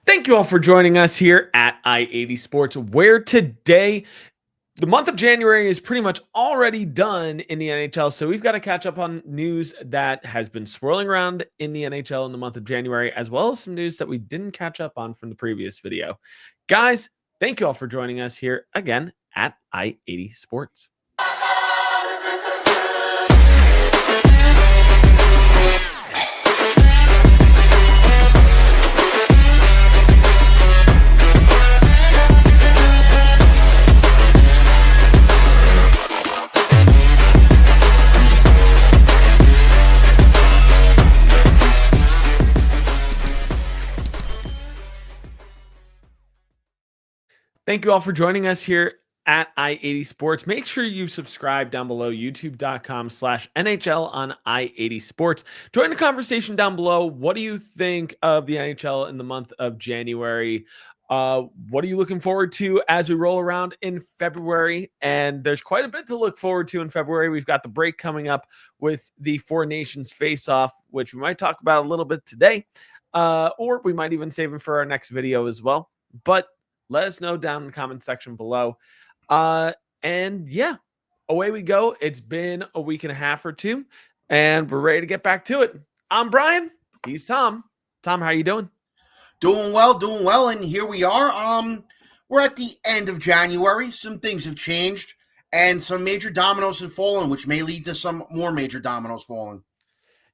Thank you all for joining us here at I-80 Sports, where today, the month of January is pretty much already done in the NHL. So we've got to catch up on news that has been swirling around in the NHL in the month of January, as well as some news that we didn't catch up on from the previous video. Guys, thank you all for joining us here again at I-80 Sports. Thank you all for joining us here at I-80 Sports. Make sure you subscribe down below, youtube.com/NHL on I-80 Sports. Join the conversation down below. What do you think of the NHL in the month of January? What are you looking forward to as we roll around in February? And there's quite a bit to look forward to in February. We've got the break coming up with the Four Nations face-off, which we might talk about a little bit today, or we might even save them for our next video as well. But let us know down in the comment section below. And yeah, away we go. It's been a week and a half or two, and we're ready to get back to it. I'm Brian. He's Tom. Tom, how you doing? Doing well. And here we are. We're at the end of January. Some things have changed, and some major dominoes have fallen, which may lead to some more major dominoes falling.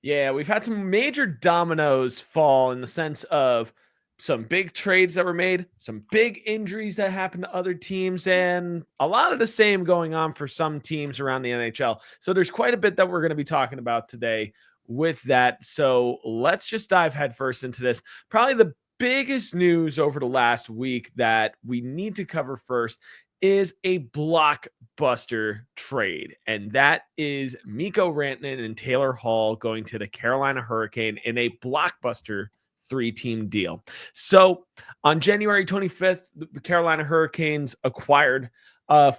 Yeah, we've had some major dominoes fall in the sense of some big trades that were made, some big injuries that happened to other teams, and a lot of the same going on for some teams around the NHL. So there's quite a bit that we're going to be talking about today with that. So let's just dive headfirst into this. Probably the biggest news over the last week that we need to cover first is a blockbuster trade, and that is Mikko Rantanen and Taylor Hall going to the Carolina Hurricane in a blockbuster 3-team deal. So on January 25th, the Carolina Hurricanes acquired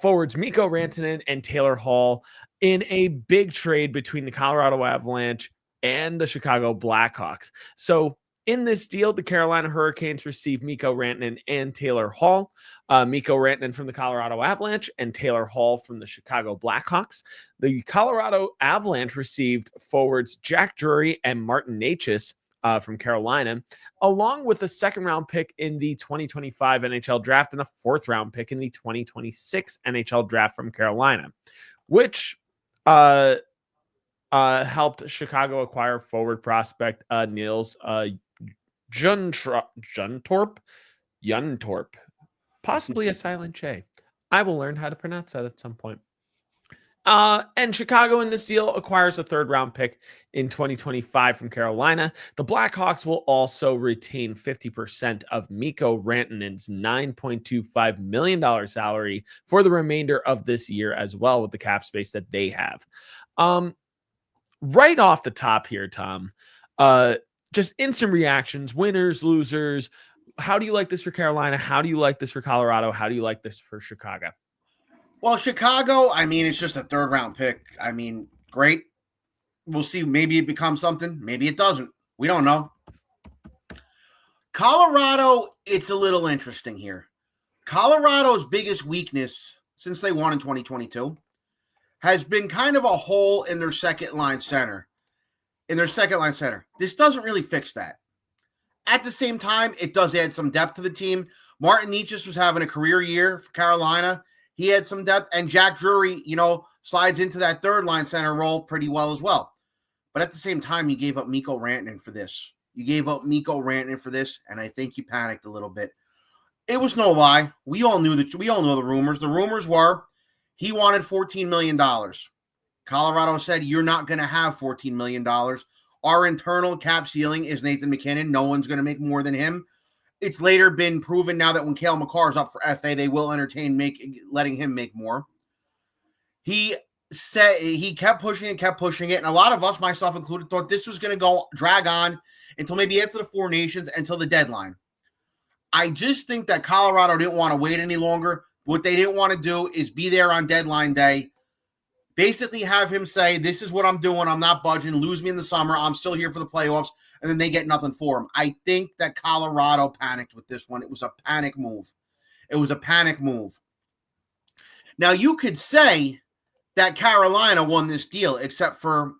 forwards Mikko Rantanen and Taylor Hall in a big trade between the Colorado Avalanche and the Chicago Blackhawks. So in this deal, the Carolina Hurricanes received Mikko Rantanen and Taylor Hall. Mikko Rantanen from the Colorado Avalanche and Taylor Hall from the Chicago Blackhawks. The Colorado Avalanche received forwards Jack Drury and Martin Necas from Carolina, along with a second-round pick in the 2025 NHL draft and a fourth-round pick in the 2026 NHL draft from Carolina, which helped Chicago acquire forward prospect Nils Juntorp, possibly a silent J. I will learn how to pronounce that at some point. And Chicago in this deal acquires a third-round pick in 2025 from Carolina. The Blackhawks will also retain 50% of Mikko Rantanen's $9.25 million salary for the remainder of this year as well, with the cap space that they have. Right off the top here, Tom, just instant reactions, winners, losers. How do you like this for Carolina? How do you like this for Colorado? How do you like this for Chicago? Well, Chicago, it's just a third-round pick. Great. We'll see. Maybe it becomes something. Maybe it doesn't. We don't know. Colorado, it's a little interesting here. Colorado's biggest weakness since they won in 2022 has been kind of a hole in their second-line center. This doesn't really fix that. At the same time, it does add some depth to the team. Martin Necas was having a career year for Carolina. He had some depth, and Jack Drury, slides into that third-line center role pretty well as well. But at the same time, you gave up Mikko Rantanen for this. And I think you panicked a little bit. It was no lie. We all know the rumors. The rumors were he wanted $14 million. Colorado said, you're not going to have $14 million. Our internal cap ceiling is Nathan MacKinnon. No one's going to make more than him. It's later been proven now that when Cale Makar is up for FA, they will entertain letting him make more. He said he kept pushing it, and a lot of us, myself included, thought this was going to drag on until maybe after the Four Nations, until the deadline. I just think that Colorado didn't want to wait any longer. What they didn't want to do is be there on deadline day, basically have him say, this is what I'm doing, I'm not budging, lose me in the summer, I'm still here for the playoffs, and then they get nothing for him. I think that Colorado panicked with this one. It was a panic move. It was a panic move. Now, you could say that Carolina won this deal, except for a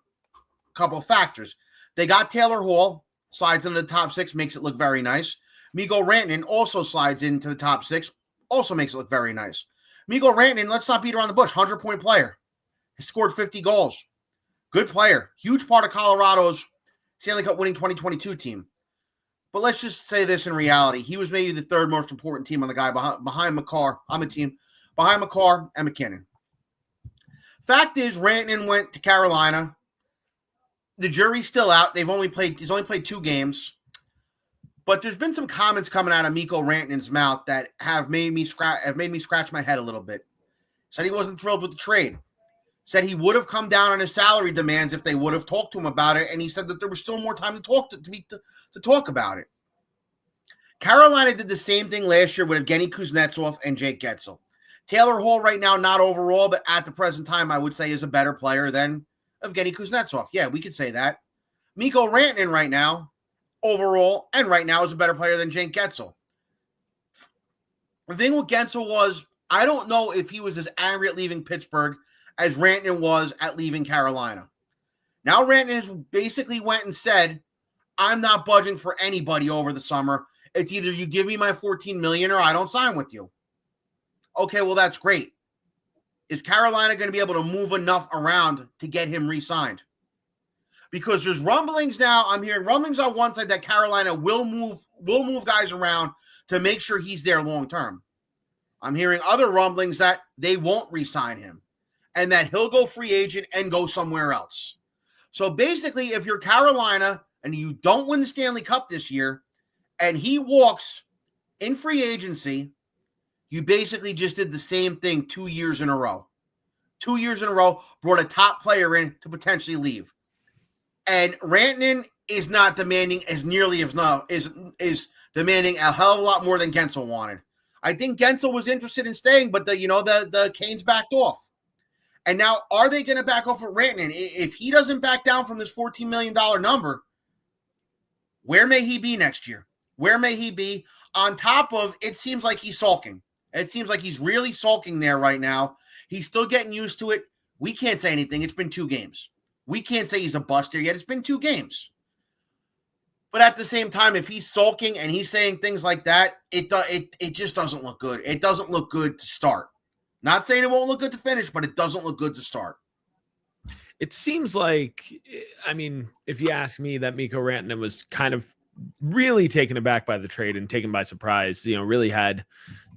couple of factors. They got Taylor Hall, slides into the top 6, makes it look very nice. Mikko Rantanen also slides into the top 6, also makes it look very nice. Mikko Rantanen, let's not beat around the bush, 100-point player. He scored 50 goals. Good player. Huge part of Colorado's Stanley Cup winning 2022 team. But let's just say this in reality. He was maybe the third most important team on the guy behind Makar. I'm a team. Behind Makar and McKinnon. Fact is, Rantanen went to Carolina. The jury's still out. He's only played 2 games. But there's been some comments coming out of Mikko Rantanen's mouth that have made me scratch my head a little bit. Said he wasn't thrilled with the trade. Said he would have come down on his salary demands if they would have talked to him about it, and he said that there was still more time to talk about it. Carolina did the same thing last year with Evgeny Kuznetsov and Jake Getsel. Taylor Hall right now, not overall, but at the present time, I would say is a better player than Evgeny Kuznetsov. Yeah, we could say that. Mikko Rantanen right now, overall, and right now is a better player than Jake Getsel. The thing with Getsel was, I don't know if he was as angry at leaving Pittsburgh as Rantanen was at leaving Carolina. Now Rantanen has basically went and said, I'm not budging for anybody over the summer. It's either you give me my $14 million or I don't sign with you. Okay, well, that's great. Is Carolina going to be able to move enough around to get him re-signed? Because there's rumblings now. I'm hearing rumblings on one side that Carolina will move guys around to make sure he's there long term. I'm hearing other rumblings that they won't re-sign him and that he'll go free agent and go somewhere else. So basically, if you're Carolina and you don't win the Stanley Cup this year and he walks in free agency, you basically just did the same thing 2 years in a row. 2 years in a row, brought a top player in to potentially leave. And Rantanen is not demanding as nearly as no is demanding a hell of a lot more than Gensel wanted. I think Gensel was interested in staying, but the Canes backed off. And now, are they going to back off with Rantanen? If he doesn't back down from this $14 million number, where may he be next year? Where may he be? On top of, it seems like he's sulking. It seems like he's really sulking there right now. He's still getting used to it. We can't say anything. It's been 2 games. We can't say he's a buster yet. It's been 2 games. But at the same time, if he's sulking and he's saying things like that, it just doesn't look good. It doesn't look good to start. Not saying it won't look good to finish, but it doesn't look good to start. It seems like, I mean, if you ask me, that Mikko Rantanen was kind of really taken aback by the trade and taken by surprise, really had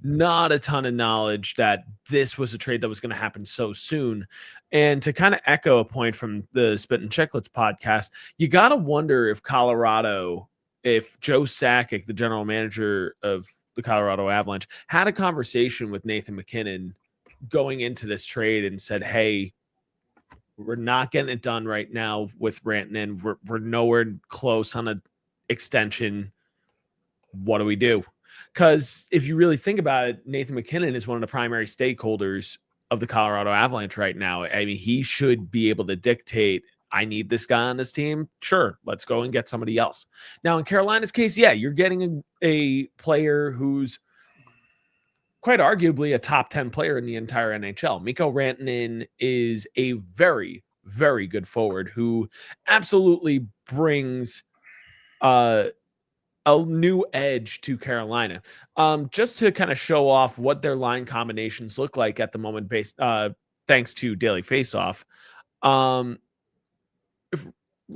not a ton of knowledge that this was a trade that was going to happen so soon. And to kind of echo a point from the Spit and Chicklets podcast, you got to wonder if Colorado, if Joe Sakic, the general manager of the Colorado Avalanche, had a conversation with Nathan MacKinnon going into this trade and said, hey, we're not getting it done right now with Rantanen. We're nowhere close on an extension. What do we do? Because if you really think about it, Nathan MacKinnon is one of the primary stakeholders of the Colorado Avalanche right now. I mean, he should be able to dictate, I need this guy on this team. Sure, let's go and get somebody else. Now, in Carolina's case, yeah, you're getting a player who's quite arguably a top 10 player in the entire NHL. Mikko Rantanen is a very, very good forward who absolutely brings a new edge to Carolina. Just to kind of show off what their line combinations look like at the moment, based thanks to Daily Faceoff.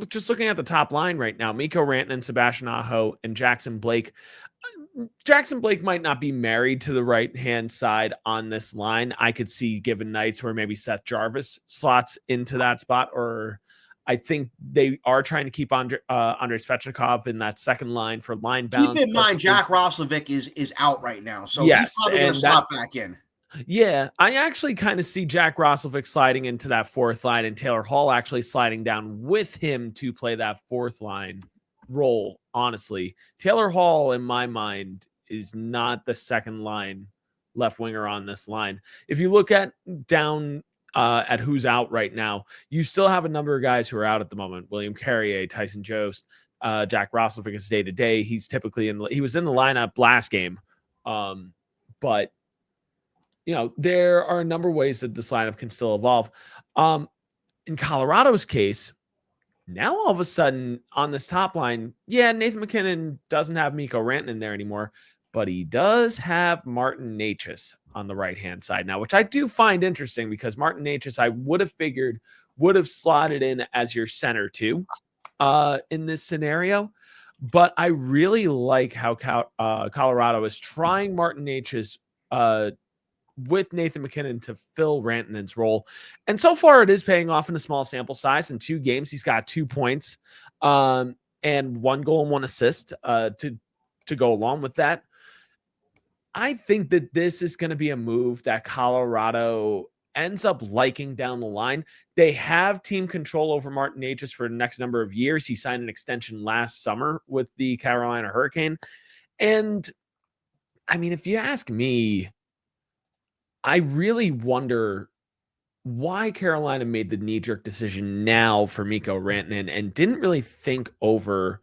Just looking at the top line right now, Mikko Rantanen, Sebastian Aho, and Jackson Blake. Jackson Blake might not be married to the right-hand side on this line. I could see given nights where maybe Seth Jarvis slots into that spot, or I think they are trying to keep Andrei Svechnikov in that second line for line balance. Keep in mind, Jack Roslovic is out right now, so yes, he's probably going to slot back in. Yeah, I actually kind of see Jack Roslovic sliding into that fourth line and Taylor Hall actually sliding down with him to play that fourth line role. Honestly, Taylor Hall, in my mind, is not the second line left winger on this line. If you look at down at who's out right now, you still have a number of guys who are out at the moment. William Carrier, Tyson Jost, Jack Roslovic's day to day. He's typically he was in the lineup last game. But there are a number of ways that this lineup can still evolve. In Colorado's case, now all of a sudden on this top line, Nathan MacKinnon doesn't have Mikko Rantanen there anymore, but he does have Martin Necas on the right-hand side now, which I do find interesting because Martin Necas, I would have figured, would have slotted in as your center too in this scenario. But I really like how Colorado is trying Martin Necas with Nathan MacKinnon to fill Rantanen's role. And so far it is paying off in a small sample size. In 2 games, he's got 2 points and 1 goal and 1 assist to go along with that. I think that this is going to be a move that Colorado ends up liking down the line. They have team control over Martin Necas for the next number of years. He signed an extension last summer with the Carolina Hurricane. And I mean, if you ask me, I really wonder why Carolina made the knee-jerk decision now for Mikko Rantanen and didn't really think over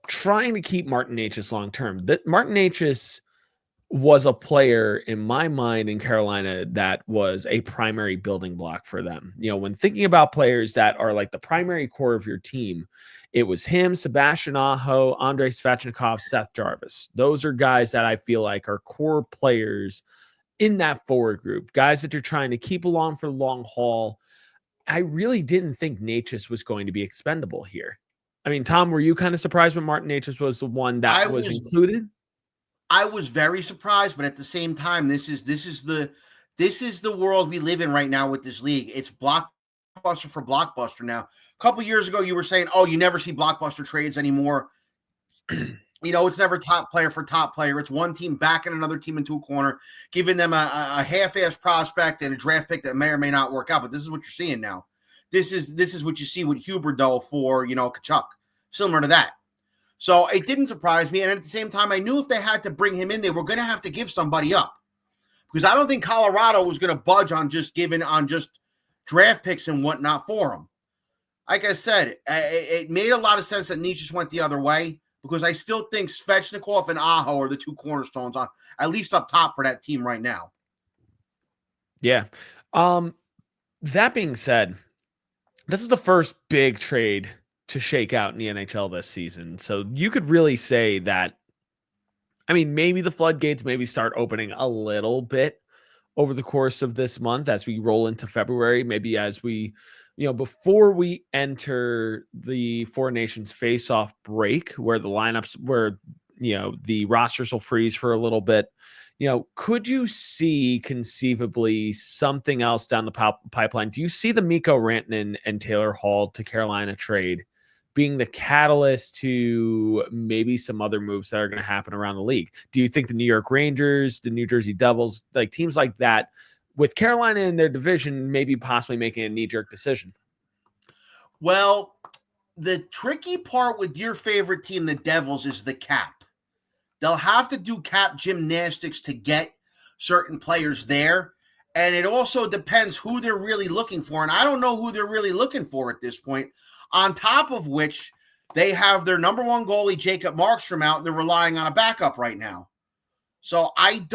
trying to keep Martin Necas long-term. That Martin Necas was a player in my mind in Carolina that was a primary building block for them. When thinking about players that are like the primary core of your team, it was him, Sebastian Aho, Andrei Svechnikov, Seth Jarvis. Those are guys that I feel like are core players in that forward group, guys that you're trying to keep along for the long haul. I really didn't think Necas was going to be expendable here. I mean, Tom, were you kind of surprised when Martin Necas was the one that was included? I was very surprised, but at the same time, this is the world we live in right now with this league. It's blockbuster for blockbuster now. A couple years ago, you were saying, "Oh, you never see blockbuster trades anymore." It's never top player for top player. It's one team backing another team into a corner, giving them a half-ass prospect and a draft pick that may or may not work out. But this is what you're seeing now. This is what you see with Huberdeau for Tkachuk, similar to that. So it didn't surprise me. And at the same time, I knew if they had to bring him in, they were going to have to give somebody up. Because I don't think Colorado was going to budge on just draft picks and whatnot for him. Like I said, it made a lot of sense that Necas went the other way because I still think Svechnikov and Aho are the 2 cornerstones on at least up top for that team right now. Yeah. That being said, this is the first big trade to shake out in the NHL this season. So you could really say that, I mean, maybe the floodgates maybe start opening a little bit over the course of this month as we roll into February, maybe as we, before we enter the Four Nations face-off break where the lineups, where, the rosters will freeze for a little bit. Could you see conceivably something else down the pipeline? Do you see the Mikko Rantanen and Taylor Hall to Carolina trade being the catalyst to maybe some other moves that are going to happen around the league? Do you think the New York Rangers, the New Jersey Devils, like teams like that, with Carolina in their division, maybe possibly making a knee-jerk decision? Well, the tricky part with your favorite team, the Devils, is the cap. They'll have to do cap gymnastics to get certain players there. And it also depends who they're really looking for. And I don't know who they're really looking for at this point. On top of which, they have their number 1 goalie, Jacob Markstrom, out, and they're relying on a backup right now. So I'm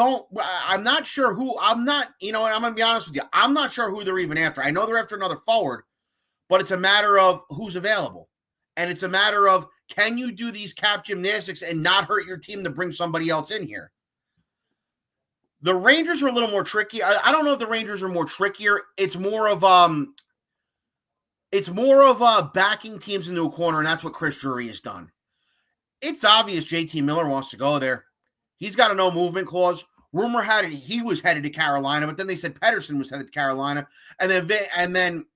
not sure who, I'm going to be honest with you. I'm not sure who they're even after. I know they're after another forward, but it's a matter of who's available. And it's a matter of, can you do these cap gymnastics and not hurt your team to bring somebody else in here? The Rangers are a little more tricky. I don't know if the Rangers are more trickier. It's more of backing teams into a corner, and that's what Chris Drury has done. It's obvious JT Miller wants to go there. He's got a no movement clause. Rumor had it he was headed to Carolina, but then they said Pettersson was headed to Carolina, and then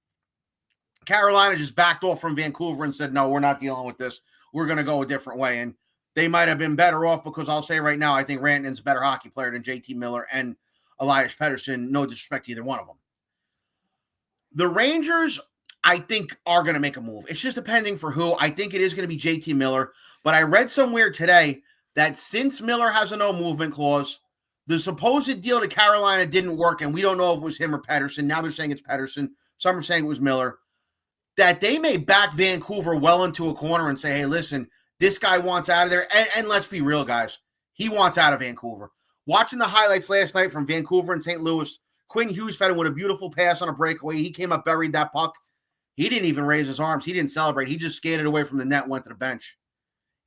Carolina just backed off from Vancouver and said, no, we're not dealing with this. We're going to go a different way. And they might have been better off because I'll say right now, I think Rantanen's a better hockey player than JT Miller and Elias Pettersson. No disrespect to either one of them. The Rangers, I think, are going to make a move. It's just depending for who. I think it is going to be JT Miller. But I read somewhere today that since Miller has a no movement clause, the supposed deal to Carolina didn't work, and we don't know if it was him or Pettersson. Now they're saying it's Pettersson. Some are saying it was Miller. that they may back Vancouver well into a corner and say, hey, listen, this guy wants out of there. And let's be real, guys. He wants out of Vancouver. Watching the highlights last night from Vancouver and St. Louis, Quinn Hughes fed him with a beautiful pass on a breakaway. He came up, buried that puck. He didn't even raise his arms. He didn't celebrate. He just skated away from the net, went to the bench.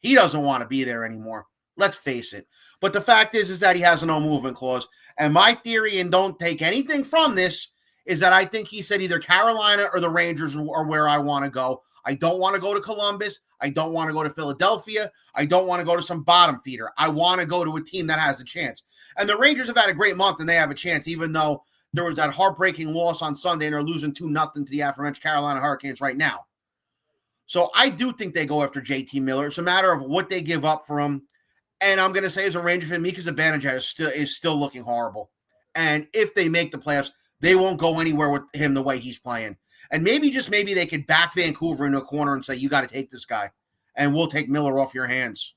He doesn't want to be there anymore. Let's face it. But the fact is that he has a no movement clause. And my theory, and don't take anything from this, is that I think he said either Carolina or the Rangers are where I want to go. I don't want to go to Columbus. I don't want to go to Philadelphia. I don't want to go to some bottom feeder. I want to go to a team that has a chance. And the Rangers have had a great month, and they have a chance, even though there was that heartbreaking loss on Sunday, and they're losing 2-0 to the aforementioned Carolina Hurricanes right now. So I do think they go after JT Miller. It's a matter of what they give up for him. And I'm going to say, as a Ranger fan, Mika Zibanejad is still looking horrible. And if they make the playoffs, they won't go anywhere with him the way he's playing. And maybe, just maybe, they could back Vancouver into a corner and say, you got to take this guy, and we'll take Miller off your hands.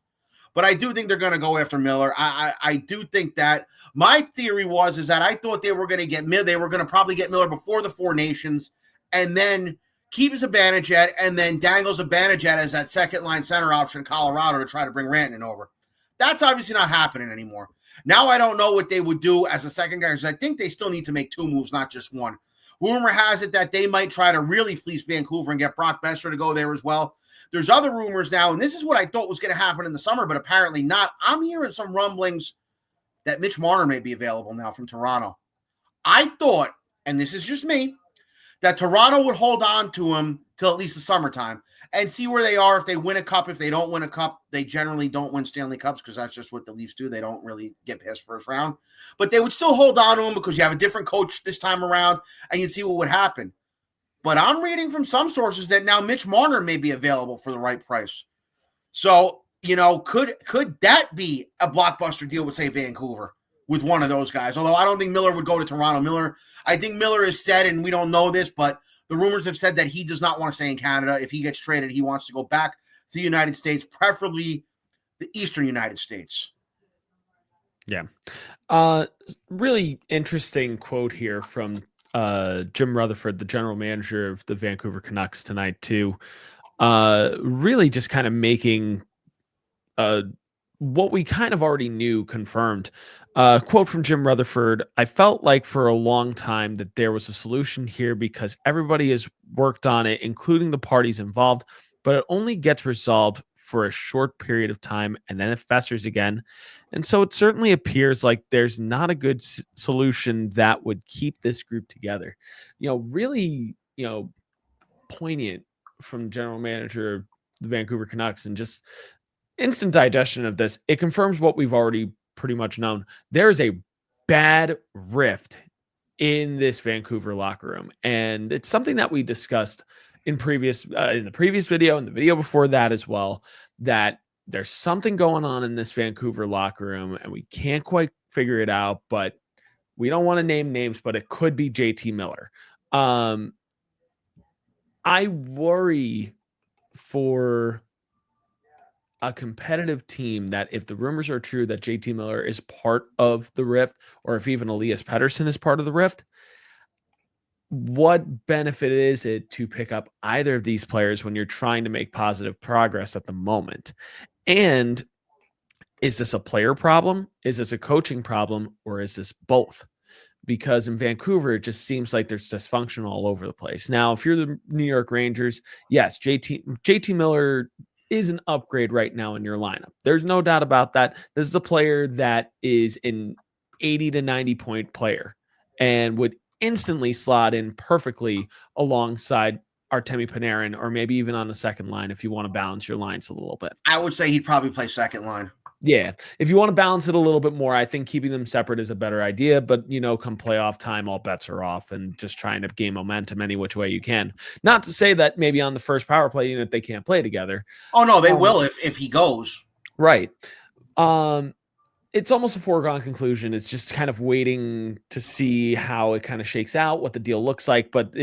But I do think they're going to go after Miller. I do think that. My theory is that I thought they were going to get Miller. They were going to probably get Miller before the Four Nations, and then keep Zibanejad, and then dangle Zibanejad as that second-line center option in Colorado to try to bring Rantanen over. That's obviously not happening anymore. Now I don't know what they would do as a second guy, because I think they still need to make 2 moves, not just one. Rumor has it that they might try to really fleece Vancouver and get Brock Besser to go there as well. There's other rumors now, and this is what I thought was going to happen in the summer, but apparently not. I'm hearing some rumblings that Mitch Marner may be available now from Toronto. I thought, and this is just me, that Toronto would hold on to him till at least the summertime and see where they are. If they win a cup, if they don't win a cup, they generally don't win Stanley Cups, because that's just what the Leafs do. They don't really get past first round. But they would still hold on to him because you have a different coach this time around, and you'd see what would happen. But I'm reading from some sources that now Mitch Marner may be available for the right price. So, could that be a blockbuster deal with, say, Vancouver with one of those guys? Although I don't think Miller would go to Toronto. I think Miller has said, and we don't know this, but the rumors have said that he does not want to stay in Canada. If he gets traded, he wants to go back to the United States, preferably the Eastern United States. Yeah. Really interesting quote here from Jim Rutherford, the general manager of the Vancouver Canucks tonight too. Really just kind of making what we kind of already knew confirmed. Quote from Jim Rutherford: I felt like for a long time that there was a solution here because everybody has worked on it, including the parties involved, but it only gets resolved for a short period of time and then it festers again. And so it certainly appears like there's not a good solution that would keep this group together. Really, poignant from general manager of the Vancouver Canucks, and just instant digestion of this. It confirms what we've already pretty much known. There's a bad rift in this Vancouver locker room, and it's something that we discussed in the previous video and the video before that as well, that there's something going on in this Vancouver locker room and we can't quite figure it out, but we don't want to name names, but it could be JT Miller. I worry for a competitive team that if the rumors are true that JT Miller is part of the rift, or if even Elias Pettersson is part of the rift, what benefit is it to pick up either of these players when you're trying to make positive progress at the moment? And is this a player problem? Is this a coaching problem? Or is this both? Because in Vancouver, it just seems like there's dysfunction all over the place. Now, if you're the New York Rangers, yes, JT Miller is an upgrade right now in your lineup. There's no doubt about that. This is a player that is an 80 to 90 point player and would instantly slot in perfectly alongside Artemi Panarin, or maybe even on the second line if you want to balance your lines a little bit. I would say he'd probably play second line. Yeah. If you want to balance it a little bit more, I think keeping them separate is a better idea. But, come playoff time, all bets are off, and just trying to gain momentum any which way you can. Not to say that maybe on the first power play unit they can't play together. Oh, no, they will if he goes. Right. It's almost a foregone conclusion. It's just kind of waiting to see how it kind of shakes out, what the deal looks like. But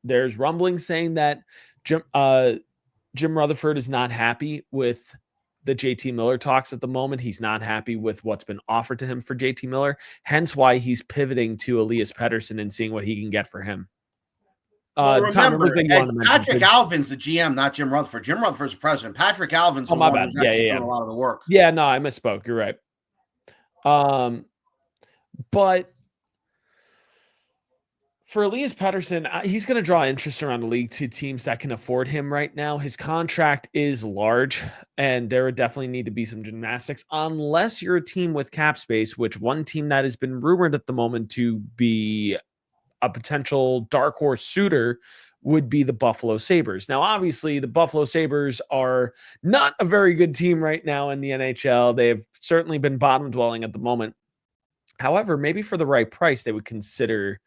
there's rumblings saying that Jim Rutherford is not happy with the JT Miller talks at the moment. He's not happy with what's been offered to him for JT Miller, hence why he's pivoting to Elias Pettersson and seeing what he can get for him. Well, Tom, what was remember, the thing you it's wanted to Patrick mention? Alvin's the GM, not Jim Rutherford. Jim Rutherford's the president. Patrick Alvin's Oh, the my one bad. who's Yeah, actually yeah, doing yeah. a lot of the work. Yeah, no, I misspoke. You're right. But for Elias Pettersson, he's going to draw interest around the league to teams that can afford him right now. His contract is large, and there would definitely need to be some gymnastics, unless you're a team with cap space, which one team that has been rumored at the moment to be a potential dark horse suitor would be the Buffalo Sabres. Now, obviously, the Buffalo Sabres are not a very good team right now in the NHL. They've certainly been bottom dwelling at the moment. However, maybe for the right price, they would consider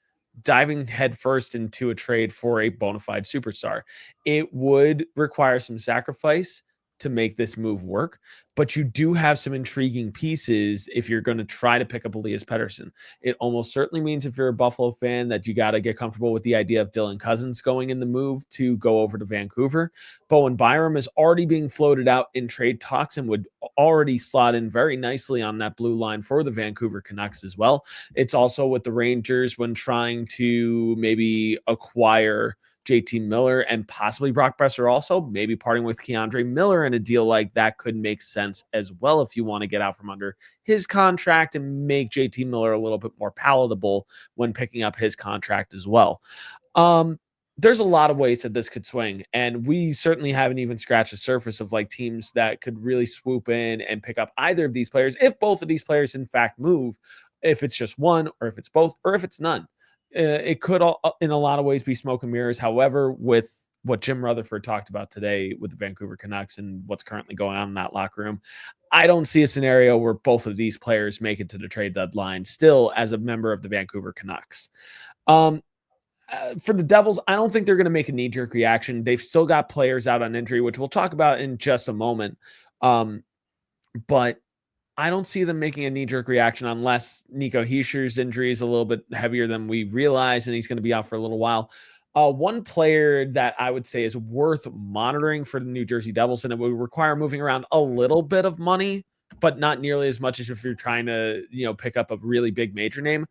diving headfirst into a trade for a bona fide superstar. It would require some sacrifice to make this move work, but you do have some intriguing pieces if you're going to try to pick up Elias Pettersson. It almost certainly means if you're a Buffalo fan that you got to get comfortable with the idea of Dylan Cousins going in the move to go over to Vancouver. Bowen Byram is already being floated out in trade talks and would already slot in very nicely on that blue line for the Vancouver Canucks as well. It's also with the Rangers when trying to maybe acquire JT Miller and possibly Brock Besser also, maybe parting with Keandre Miller in a deal like that could make sense as well if you want to get out from under his contract and make JT Miller a little bit more palatable when picking up his contract as well. There's a lot of ways that this could swing, and we certainly haven't even scratched the surface of like teams that could really swoop in and pick up either of these players if both of these players in fact move, if it's just one or if it's both or if it's none. It could all, in a lot of ways, be smoke and mirrors. However, with what Jim Rutherford talked about today with the Vancouver Canucks and what's currently going on in that locker room, I don't see a scenario where both of these players make it to the trade deadline still as a member of the Vancouver Canucks. For the Devils, I don't think they're going to make a knee-jerk reaction. They've still got players out on injury, which we'll talk about in just a moment. But I don't see them making a knee-jerk reaction unless Nico Hischier's injury is a little bit heavier than we realize, and he's going to be out for a little while. One player that I would say is worth monitoring for the New Jersey Devils, and it would require moving around a little bit of money, but not nearly as much as if you're trying to, pick up a really big major name.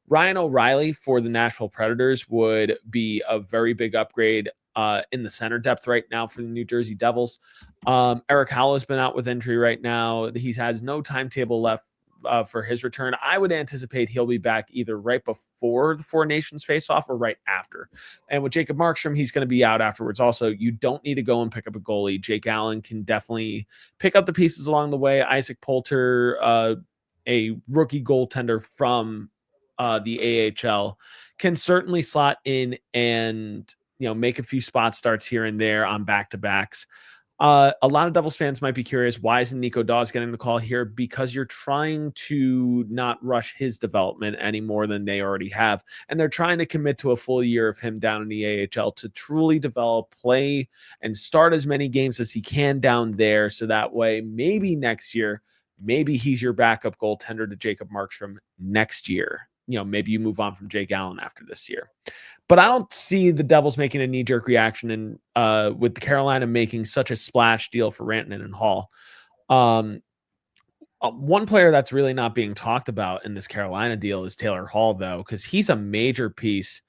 Ryan O'Reilly for the Nashville Predators would be a very big upgrade in the center depth right now for the New Jersey Devils. Eric Howell's been out with injury right now. He has no timetable left for his return. I would anticipate he'll be back either right before the Four Nations face-off or right after. And with Jacob Markstrom, he's going to be out afterwards. Also, you don't need to go and pick up a goalie. Jake Allen can definitely pick up the pieces along the way. Isaac Poulter, a rookie goaltender from the AHL, can certainly slot in and make a few spot starts here and there on back-to-backs. A lot of Devils fans might be curious, why isn't Nico Daws getting the call here? Because you're trying to not rush his development any more than they already have. And they're trying to commit to a full year of him down in the AHL to truly develop, play, and start as many games as he can down there. So that way, maybe next year, maybe he's your backup goaltender to Jacob Markstrom next year. Maybe you move on from Jake Allen after this year. But I don't see the Devils making a knee-jerk reaction and with Carolina making such a splash deal for Rantanen and Hall. One player that's really not being talked about in this Carolina deal is Taylor Hall, though, because he's a major piece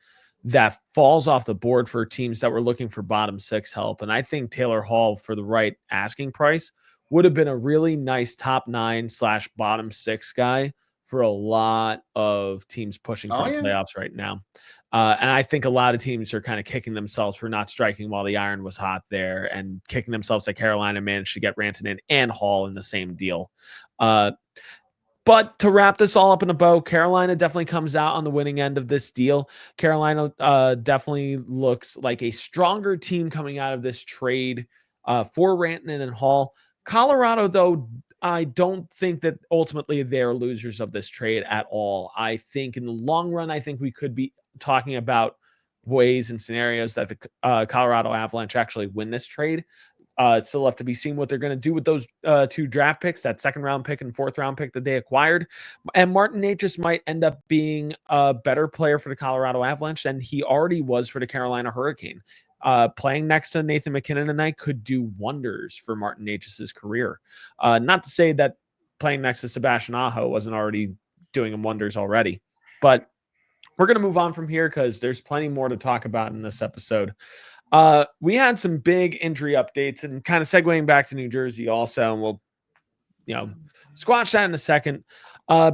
that falls off the board for teams that were looking for bottom six help. And I think Taylor Hall, for the right asking price, would have been a really nice top 9/bottom six guy for a lot of teams pushing for the playoffs right now. And I think a lot of teams are kind of kicking themselves for not striking while the iron was hot there and kicking themselves that Carolina managed to get Rantanen and Hall in the same deal. But to wrap this all up in a bow, Carolina definitely comes out on the winning end of this deal. Carolina definitely looks like a stronger team coming out of this trade for Rantanen and Hall. Colorado, though, I don't think that ultimately they're losers of this trade at all. I think in the long run, I think we could be talking about ways and scenarios that the Colorado Avalanche actually win this trade. It's still left to be seen what they're going to do with those two draft picks, that second round pick and fourth round pick that they acquired. And Martin Necas might end up being a better player for the Colorado Avalanche than he already was for the Carolina Hurricane. Playing next to Nathan McKinnon tonight could do wonders for Martin Necas' career. Not to say that playing next to Sebastian Aho wasn't already doing him wonders already, but we're going to move on from here because there's plenty more to talk about in this episode. We had some big injury updates and kind of segueing back to New Jersey also, and we'll, squash that in a second.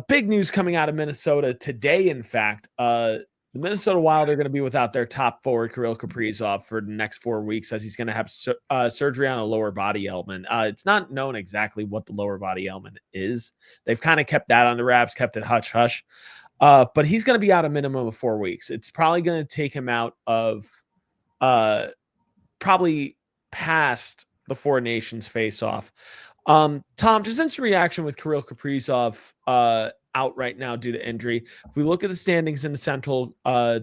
Big news coming out of Minnesota today, in fact. The Minnesota Wild are going to be without their top forward, Kirill Kaprizov, for the next 4 weeks as he's going to have surgery on a lower body ailment. It's not known exactly what the lower body ailment is. They've kind of kept that on the wraps, kept it hush-hush. But he's going to be out a minimum of 4 weeks. It's probably going to take him out of probably past the Four Nations face-off. Tom, just instant reaction with Kirill Kaprizov out right now due to injury. If we look at the standings in the Central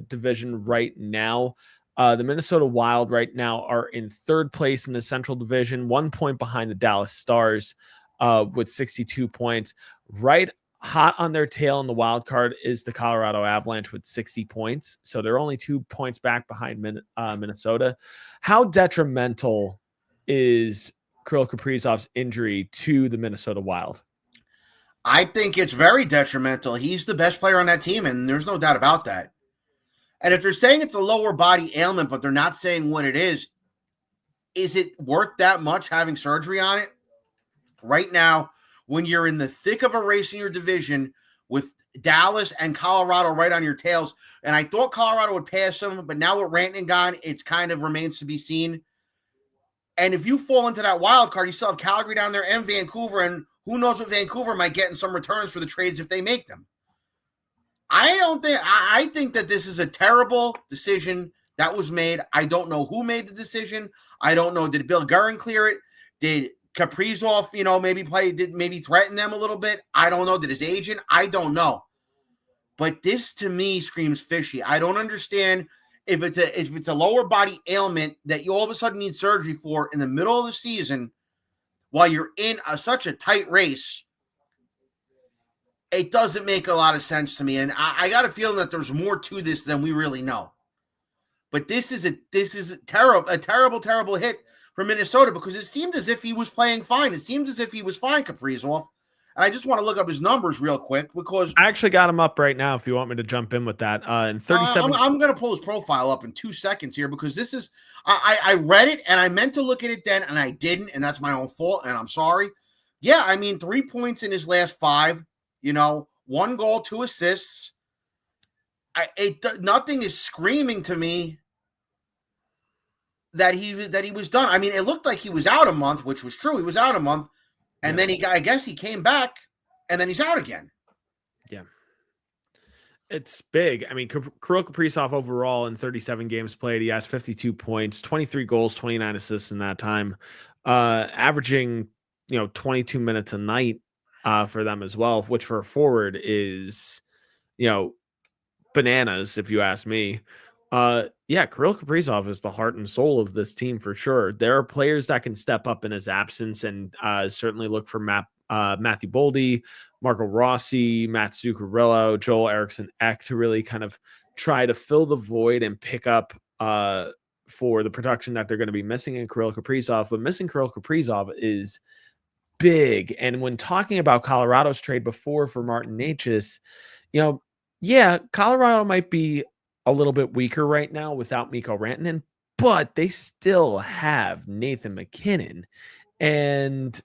Division right now, the Minnesota Wild right now are in 3rd place in the Central Division, 1 point behind the Dallas Stars with 62 points. Right hot on their tail in the wild card is the Colorado Avalanche with 60 points. So they're only 2 points back behind Minnesota. How detrimental is Kirill Kaprizov's injury to the Minnesota Wild? I think it's very detrimental. He's the best player on that team, and there's no doubt about that. And if they're saying it's a lower body ailment, but they're not saying what it is it worth that much having surgery on it? Right now, when you're in the thick of a race in your division with Dallas and Colorado right on your tails, and I thought Colorado would pass them, but now with Rantanen gone, it's kind of remains to be seen. And if you fall into that wild card, you still have Calgary down there and Vancouver, and who knows what Vancouver might get in some returns for the trades if they make them. I think that this is a terrible decision that was made. I don't know who made the decision. I don't know. Did Bill Guerin clear it? Did Kaprizov, maybe threaten them a little bit? I don't know. Did his agent? I don't know. But this to me screams fishy. I don't understand if it's a lower body ailment that you all of a sudden need surgery for in the middle of the season while you're in such a tight race. It doesn't make a lot of sense to me, and I got a feeling that there's more to this than we really know. But this is a terrible hit for Minnesota because it seemed as if he was playing fine. It seems as if he was fine, Kaprizov. And I just want to look up his numbers real quick because I actually got him up right now. If you want me to jump in with that, in 37, I'm going to pull his profile up in 2 seconds here because this is I read it and I meant to look at it then and I didn't, and that's my own fault and I'm sorry. Yeah, I mean 3 points in his last 5. 1 goal, 2 assists. Nothing is screaming to me that he was done. I mean, it looked like he was out a month, which was true. He was out a month. And then I guess he came back, and then he's out again. Yeah. It's big. I mean, Kirill Kaprizov overall in 37 games played, he has 52 points, 23 goals, 29 assists in that time, averaging, 22 minutes a night for them as well, which for a forward is, bananas, if you ask me. Kirill Kaprizov is the heart and soul of this team for sure. There are players that can step up in his absence and certainly look for Matthew Boldy, Marco Rossi, Matt Zuccarello, Joel Eriksson Ek to really kind of try to fill the void and pick up for the production that they're going to be missing in Kirill Kaprizov. But missing Kirill Kaprizov is big. And when talking about Colorado's trade before for Martin Necas, Colorado might be a little bit weaker right now without Mikko Rantanen, but they still have Nathan MacKinnon. And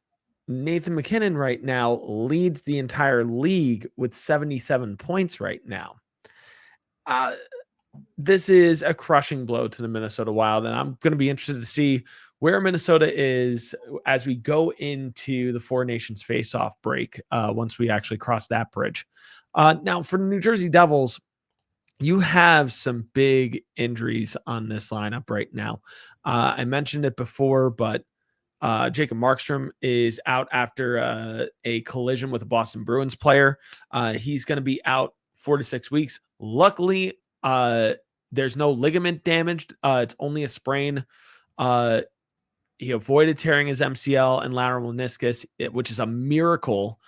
Nathan MacKinnon right now leads the entire league with 77 points right now. This is a crushing blow to the Minnesota Wild, and I'm going to be interested to see where Minnesota is as we go into the Four Nations face-off break once we actually cross that bridge. Now, for the New Jersey Devils, you have some big injuries on this lineup right now. I mentioned it before, but Jacob Markstrom is out after a collision with a Boston Bruins player. He's going to be out 4 to 6 weeks. Luckily, there's no ligament damage. It's only a sprain. He avoided tearing his MCL and lateral meniscus, which is a miracle.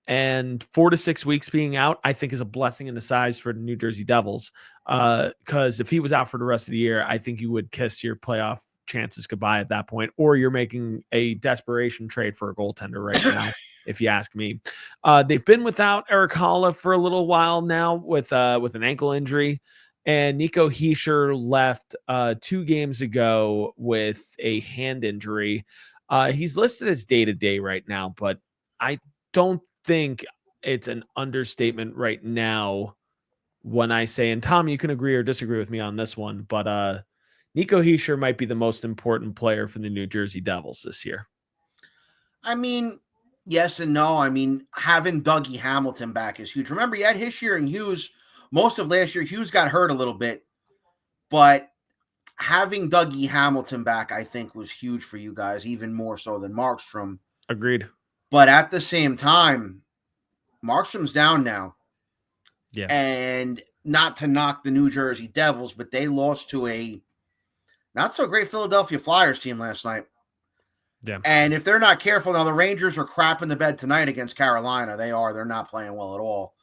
And 4 to 6 weeks being out, I think, is a blessing in disguise for the New Jersey Devils. Because if he was out for the rest of the year, I think you would kiss your playoff chances goodbye at that point, or you're making a desperation trade for a goaltender right now. if you ask me. They've been without Eric Holla for a little while now with an ankle injury, and Nico Hischier left 2 games ago with a hand injury. He's listed as day-to-day right now, but I don't think it's an understatement right now when I say, and Tom, you can agree or disagree with me on this one, but Nico Hischier might be the most important player for the New Jersey Devils this year. I mean, yes and no. I mean, having Dougie Hamilton back is huge. Remember, you had Hischier and Hughes most of last year. Hughes got hurt a little bit, but having Dougie Hamilton back, I think, was huge for you guys, even more so than Markstrom. Agreed. But at the same time, Markstrom's down now. Yeah. And not to knock the New Jersey Devils, but they lost to a not so great Philadelphia Flyers team last night. Yeah. And if they're not careful, now the Rangers are crap in the bed tonight against Carolina. They're not playing well at all.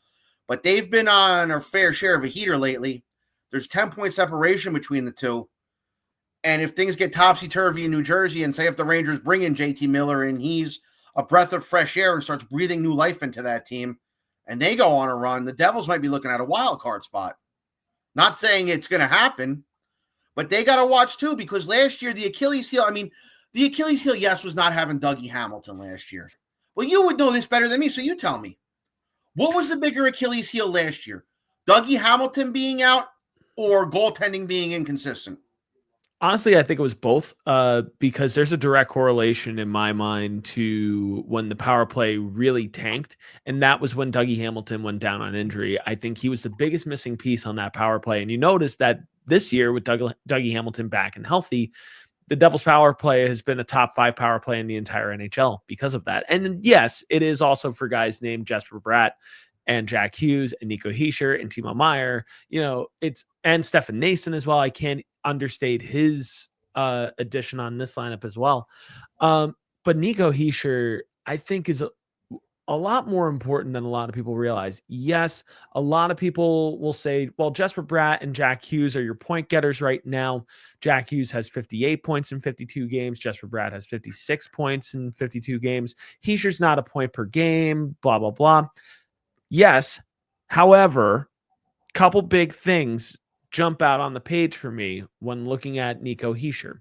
But they've been on a fair share of a heater lately. There's 10-point separation between the two. And if things get topsy-turvy in New Jersey, and say if the Rangers bring in JT Miller and he's a breath of fresh air and starts breathing new life into that team, and they go on a run, the Devils might be looking at a wild card spot. Not saying it's going to happen, but they got to watch too, because last year the Achilles heel, yes, was not having Dougie Hamilton last year. Well, you would know this better than me, so you tell me. What was the bigger Achilles heel last year? Dougie Hamilton being out or goaltending being inconsistent? Honestly, I think it was both, because there's a direct correlation in my mind to when the power play really tanked, and that was when Dougie Hamilton went down on injury. I think he was the biggest missing piece on that power play, and you notice that this year with Dougie Hamilton back and healthy, the Devils power play has been a top 5 power play in the entire NHL because of that. And yes, it is also for guys named Jesper Bratt and Jack Hughes and Nico Hischier and Timo Meier, and Stefan Nason as well. I can't understate his addition on this lineup as well. But Nico Hischier, I think, is a lot more important than a lot of people realize. Yes, a lot of people will say, well, Jesper Bratt and Jack Hughes are your point getters right now. Jack Hughes has 58 points in 52 games. Jesper Bratt has 56 points in 52 games. Hischier's not a point per game, blah, blah, blah. Yes. However, couple big things jump out on the page for me when looking at Nico Hischier.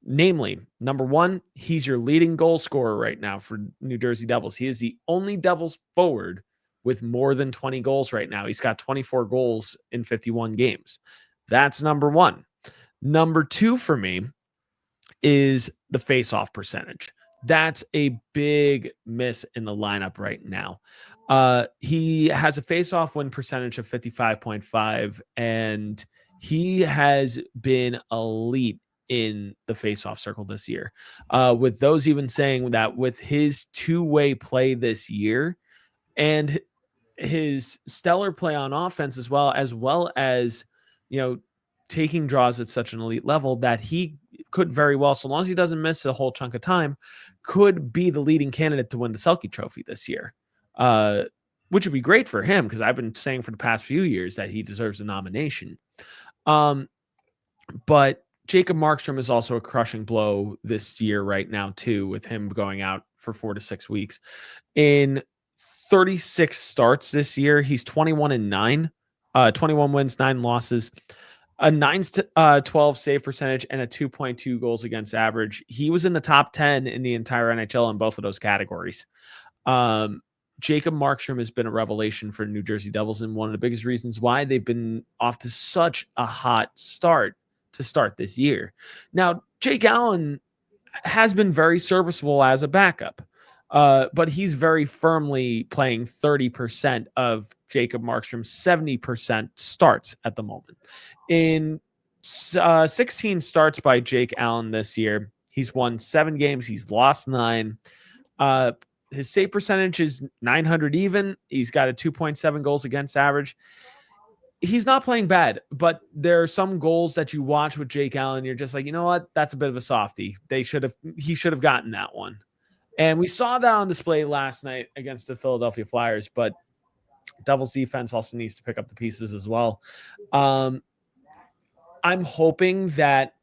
Namely, number one, he's your leading goal scorer right now for New Jersey Devils. He is the only Devils forward with more than 20 goals right now. He's got 24 goals in 51 games. That's number one. Number two for me is the face-off percentage. That's a big miss in the lineup right now. He has a face-off win percentage of 55.5, and he has been elite in the face-off circle this year. With those even saying that with his two-way play this year and his stellar play on offense as well as taking draws at such an elite level, that he could very well, so long as he doesn't miss a whole chunk of time, could be the leading candidate to win the Selke Trophy this year. Which would be great for him, because I've been saying for the past few years that he deserves a nomination. But Jacob Markstrom is also a crushing blow this year right now too, with him going out for 4 to 6 weeks. In 36 starts this year, he's 21-9, 21 wins, 9 losses, a 9-12 save percentage, and a 2.2 goals against average. He was in the top 10 in the entire NHL in both of those categories. Jacob Markstrom has been a revelation for New Jersey Devils, and one of the biggest reasons why they've been off to such a hot start to start this year. Now, Jake Allen has been very serviceable as a backup, but he's very firmly playing 30% of Jacob Markstrom's 70% starts at the moment. In 16 starts by Jake Allen this year, he's won 7 games. He's lost 9. His save percentage is 900 even. He's got a 2.7 goals against average. He's not playing bad, but there are some goals that you watch with Jake Allen. You're just like, you know what? That's a bit of a softie. He should have gotten that one. And we saw that on display last night against the Philadelphia Flyers, but Devils defense also needs to pick up the pieces as well. I'm hoping that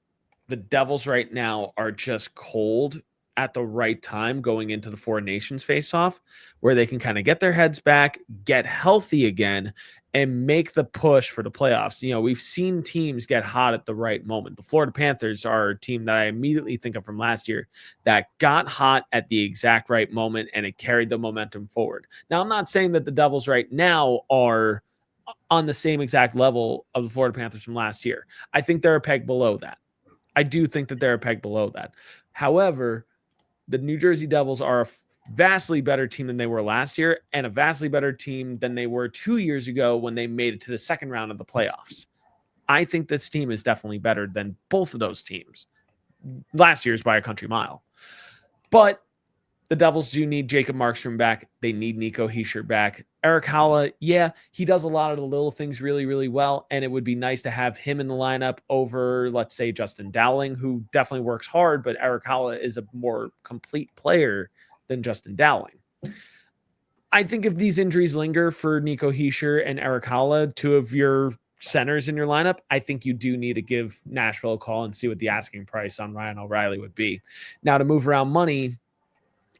the Devils right now are just cold at the right time going into the Four Nations face-off, where they can kind of get their heads back, get healthy again, and make the push for the playoffs. We've seen teams get hot at the right moment. The Florida Panthers are a team that I immediately think of from last year that got hot at the exact right moment, and it carried the momentum forward. Now, I'm not saying that the Devils right now are on the same exact level of the Florida Panthers from last year. I think they're a peg below that. I do think that they're a peg below that. However, the New Jersey Devils are a vastly better team than they were last year, and a vastly better team than they were 2 years ago when they made it to the second round of the playoffs. I think this team is definitely better than both of those teams. Last year's by a country mile. But the Devils do need Jacob Markstrom back. They need Nico Hischier back. Erik Haula, yeah, he does a lot of the little things really, really well, and it would be nice to have him in the lineup over, let's say, Justin Dowling, who definitely works hard, but Erik Haula is a more complete player than Justin Dowling. I think if these injuries linger for Nico Hischier and Erik Haula, two of your centers in your lineup, I think you do need to give Nashville a call and see what the asking price on Ryan O'Reilly would be. Now, to move around money,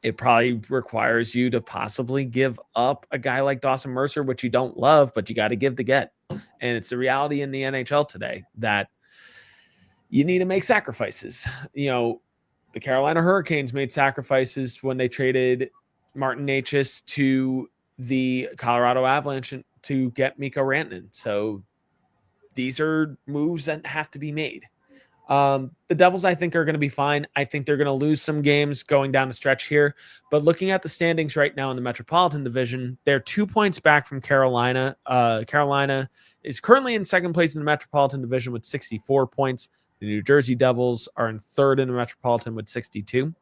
it probably requires you to possibly give up a guy like Dawson Mercer, which you don't love, but you got to give to get. And it's the reality in the NHL today that you need to make sacrifices. The Carolina Hurricanes made sacrifices when they traded Martin Necas to the Colorado Avalanche to get Mikko Rantanen. So these are moves that have to be made. The Devils, I think, are going to be fine. I think they're going to lose some games going down the stretch here. But looking at the standings right now in the Metropolitan Division, they're 2 points back from Carolina. Carolina is currently in second place in the Metropolitan Division with 64 points. The New Jersey Devils are in third in the Metropolitan with 62.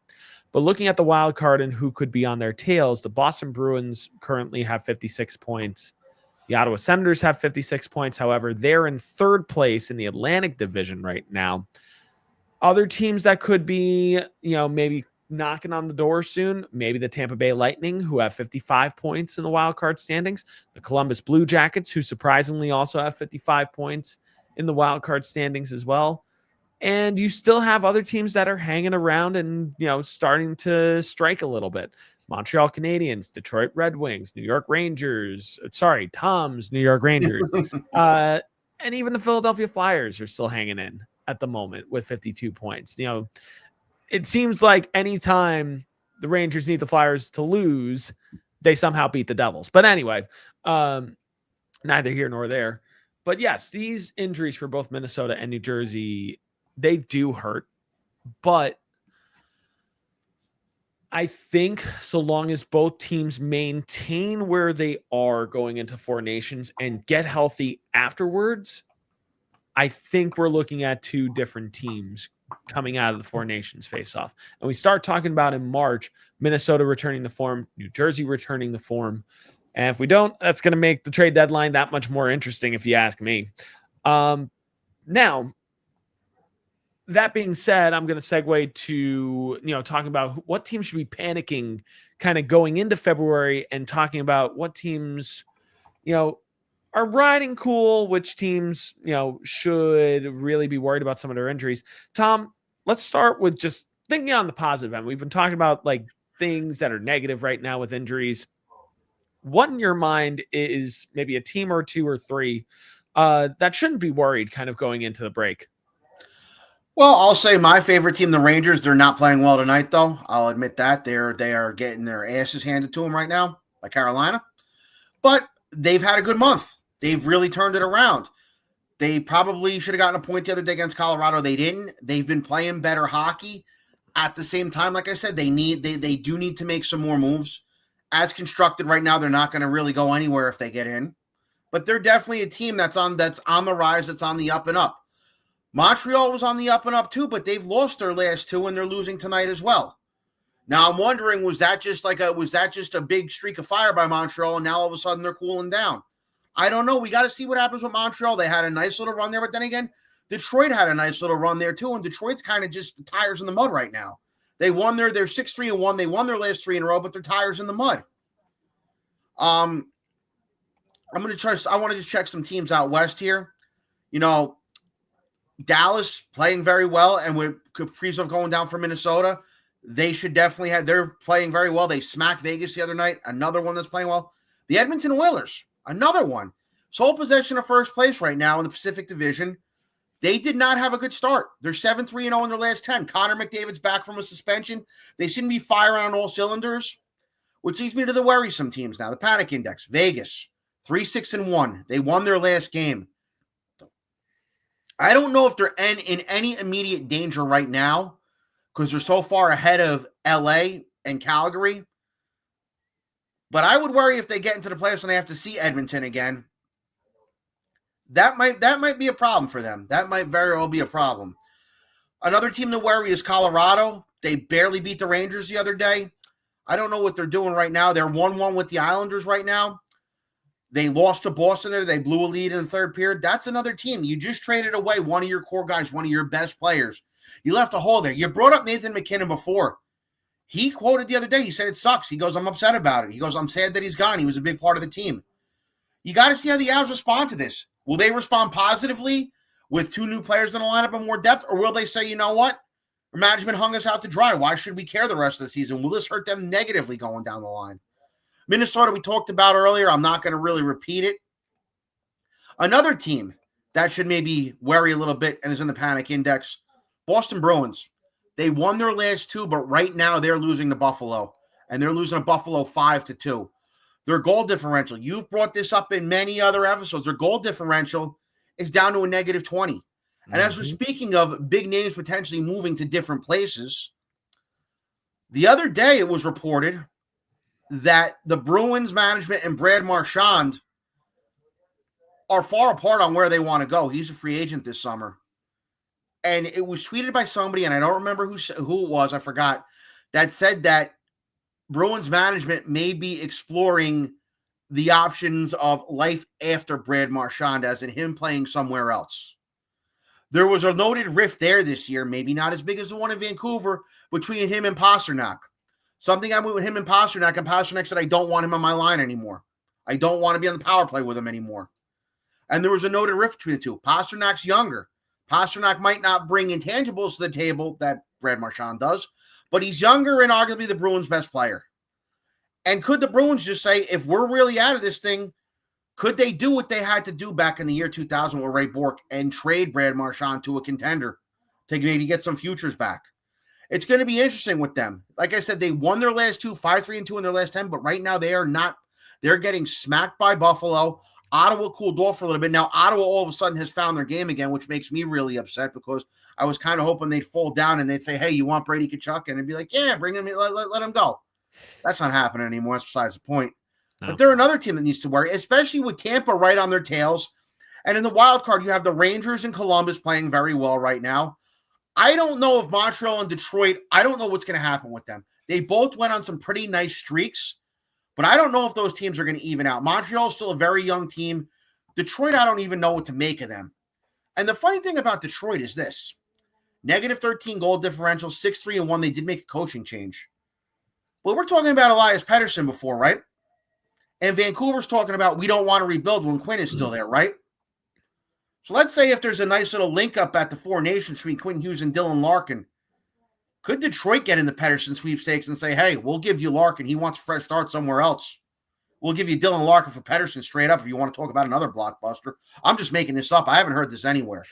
But looking at the wild card and who could be on their tails, the Boston Bruins currently have 56 points. The Ottawa Senators have 56 points. However, they're in third place in the Atlantic Division right now. Other teams that could be, maybe knocking on the door soon, maybe the Tampa Bay Lightning, who have 55 points in the wild card standings. The Columbus Blue Jackets, who surprisingly also have 55 points in the wild card standings as well. And you still have other teams that are hanging around and, starting to strike a little bit. Montreal Canadiens, Detroit Red Wings, New York Rangers, Tom's New York Rangers, and even the Philadelphia Flyers are still hanging in at the moment with 52 points. It seems like anytime the Rangers need the Flyers to lose, they somehow beat the Devils. But anyway, neither here nor there. But yes, these injuries for both Minnesota and New Jersey, they do hurt. But I think so long as both teams maintain where they are going into Four Nations and get healthy afterwards, I think we're looking at two different teams coming out of the Four Nations face-off. And we start talking about in March, Minnesota returning the form, New Jersey returning the form. And if we don't, that's going to make the trade deadline that much more interesting, if you ask me. Now, that being said, I'm going to segue to, talking about what teams should be panicking kind of going into February and talking about what teams, are riding cool, which teams, should really be worried about some of their injuries. Tom, let's start with just thinking on the positive end. We've been talking about things that are negative right now with injuries. What in your mind is maybe a team or two or three that shouldn't be worried kind of going into the break? Well, I'll say my favorite team, the Rangers, they're not playing well tonight, though. I'll admit that. They are getting their asses handed to them right now by Carolina. But they've had a good month. They've really turned it around. They probably should have gotten a point the other day against Colorado. They didn't. They've been playing better hockey. At the same time, like I said, they do need to make some more moves. As constructed right now, they're not going to really go anywhere if they get in. But they're definitely a team that's on the rise, that's on the up and up. Montreal was on the up and up too, but they've lost their last two and they're losing tonight as well. Now I'm wondering, was that just a big streak of fire by Montreal and now all of a sudden they're cooling down? I don't know. We got to see what happens with Montreal. They had a nice little run there, but then again, Detroit had a nice little run there too, and Detroit's kind of just the tires in the mud right now. They won they're 6-3-1. They won their last three in a row, but their tires in the mud. I want to just check some teams out west here. Dallas playing very well, and with Kaprizov going down for Minnesota, They should definitely have. They're playing very well. They smacked Vegas the other night. Another one that's playing well. The Edmonton Oilers, another one. Sole possession of first place right now in the Pacific Division. They did not have a good start. They're 7-3-0 in their last 10. Connor McDavid's back from a suspension. They seem to be firing on all cylinders, which leads me to the worrisome teams now. The Panic Index, Vegas, 3-6-1. They won their last game. I don't know if they're in any immediate danger right now because they're so far ahead of LA and Calgary. But I would worry if they get into the playoffs and they have to see Edmonton again. That might be a problem for them. That might very well be a problem. Another team to worry is Colorado. They barely beat the Rangers the other day. I don't know what they're doing right now. They're 1-1 with the Islanders right now. They lost to Boston there. They blew a lead in the third period. That's another team. You just traded away one of your core guys, one of your best players. You left a hole there. You brought up Nathan McKinnon before. He quoted the other day. He said it sucks. He goes, I'm upset about it. He goes, I'm sad that he's gone. He was a big part of the team. You got to see how the Avs respond to this. Will they respond positively with two new players in the lineup and more depth? Or will they say, you know what? Management hung us out to dry. Why should we care the rest of the season? Will this hurt them negatively going down the line? Minnesota, we talked about earlier. I'm not going to really repeat it. Another team that should maybe worry a little bit and is in the Panic Index, Boston Bruins. They won their last two, but right now they're losing to Buffalo, and they're losing to Buffalo 5-2. Their goal differential, you've brought this up in many other episodes, their goal differential is down to a -20. And as we're speaking of big names potentially moving to different places, the other day it was reported that the Bruins management and Brad Marchand are far apart on where they want to go. He's a free agent this summer. And it was tweeted by somebody, and I don't remember who it was, I forgot, that said that Bruins management may be exploring the options of life after Brad Marchand, as in him playing somewhere else. There was a noted rift there this year, maybe not as big as the one in Vancouver, between him and Pasternak. Something I went with him and Pasternak said, I don't want him on my line anymore. I don't want to be on the power play with him anymore. And there was a noted rift between the two. Pasternak's younger. Pasternak might not bring intangibles to the table that Brad Marchand does, but he's younger and arguably the Bruins' best player. And could the Bruins just say, if we're really out of this thing, could they do what they had to do back in the year 2000 with Ray Bourque and trade Brad Marchand to a contender to maybe get some futures back? It's going to be interesting with them. Like I said, they won their last two, 5-3-2 in their last 10, but right now they are not. They're getting smacked by Buffalo. Ottawa cooled off for a little bit. Now, Ottawa all of a sudden has found their game again, which makes me really upset because I was kind of hoping they'd fall down and they'd say, hey, you want Brady Tkachuk? And I'd be like, yeah, bring him in, let him go. That's not happening anymore. That's besides the point. No. But they're another team that needs to worry, especially with Tampa right on their tails. And in the wild card, you have the Rangers and Columbus playing very well right now. I don't know if Montreal and Detroit, I don't know what's going to happen with them. They both went on some pretty nice streaks, but I don't know if those teams are going to even out. Montreal is still a very young team. Detroit, I don't even know what to make of them. And the funny thing about Detroit is this. -13 goal differential, 6-3-1. They did make a coaching change. Well, we're talking about Elias Pettersson before, right? And Vancouver's talking about we don't want to rebuild when Quinn is still there, right? So let's say if there's a nice little link up at the Four Nations between Quinn Hughes and Dylan Larkin, could Detroit get in the Pettersson sweepstakes and say, hey, we'll give you Larkin. He wants a fresh start somewhere else. We'll give you Dylan Larkin for Pettersson straight up if you want to talk about another blockbuster. I'm just making this up. I haven't heard this anywhere.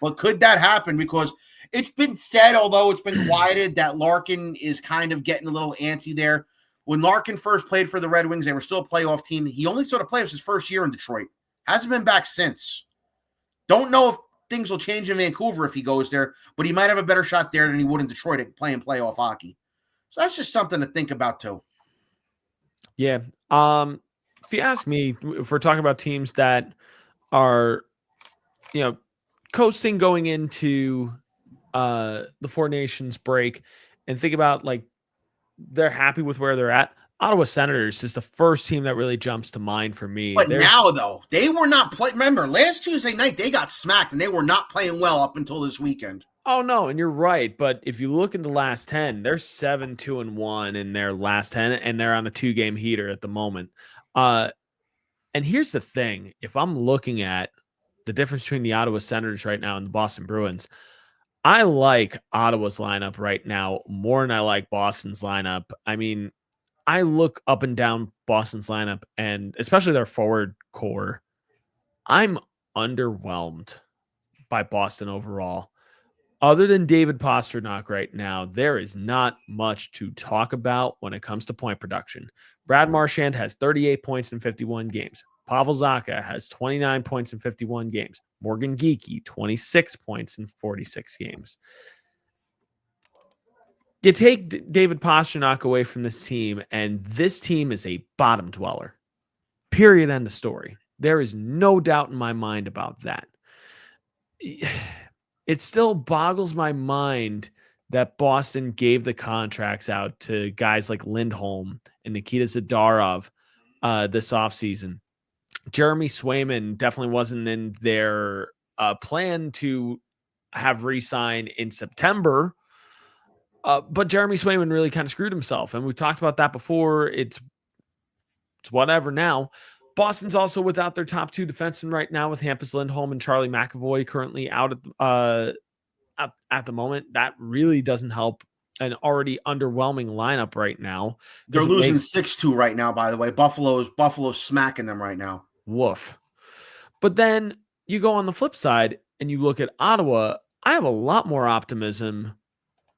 But could that happen? Because it's been said, although it's been quieted, that Larkin is kind of getting a little antsy there. When Larkin first played for the Red Wings, they were still a playoff team. He only sort of played his first year in Detroit. Hasn't been back since. Don't know if things will change in Vancouver if he goes there, but he might have a better shot there than he would in Detroit at playing playoff hockey. So that's just something to think about too. Yeah. If you ask me, if we're talking about teams that are, coasting going into the Four Nations break and think about like they're happy with where they're at, Ottawa Senators is the first team that really jumps to mind for me. But now, though, they were not playing. Remember, last Tuesday night, they got smacked, and they were not playing well up until this weekend. Oh, no, and you're right. But if you look in the last 10, they're 7-2-1 in their last 10, and they're on a 2-game heater at the moment. And here's the thing. If I'm looking at the difference between the Ottawa Senators right now and the Boston Bruins, I like Ottawa's lineup right now more than I like Boston's lineup. I mean, I look up and down Boston's lineup and especially their forward core. I'm underwhelmed by Boston overall. Other than David Pastrnak right now, there is not much to talk about when it comes to point production. Brad Marchand has 38 points in 51 games. Pavel Zacha has 29 points in 51 games. Morgan Geekie, 26 points in 46 games. You take David Pastrnak away from this team, and this team is a bottom dweller. Period. End of story. There is no doubt in my mind about that. It still boggles my mind that Boston gave the contracts out to guys like Lindholm and Nikita Zadorov this offseason. Jeremy Swayman definitely wasn't in their plan to have re-sign in September. But Jeremy Swayman really kind of screwed himself. And we've talked about that before. It's whatever now. Boston's also without their top two defensemen right now with Hampus Lindholm and Charlie McAvoy currently out at the moment. That really doesn't help an already underwhelming lineup right now. They're losing 6-2 right now, by the way. Buffalo's smacking them right now. Woof. But then you go on the flip side and you look at Ottawa. I have a lot more optimism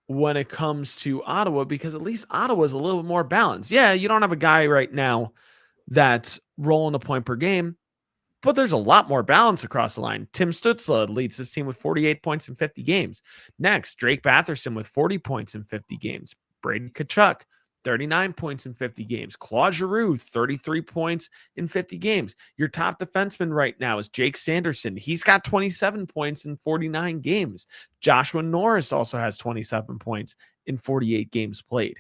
when it comes to Ottawa because at least Ottawa is a little bit more balanced. Yeah, you don't have a guy right now that's rolling a point per game, but there's a lot more balance across the line. Tim Stützle leads this team with 48 points in 50 games. Next, Drake Batherson with 40 points in 50 games. Brady Tkachuk, 39 points in 50 games. Claude Giroux, 33 points in 50 games. Your top defenseman right now is Jake Sanderson. He's got 27 points in 49 games. Joshua Norris also has 27 points in 48 games played.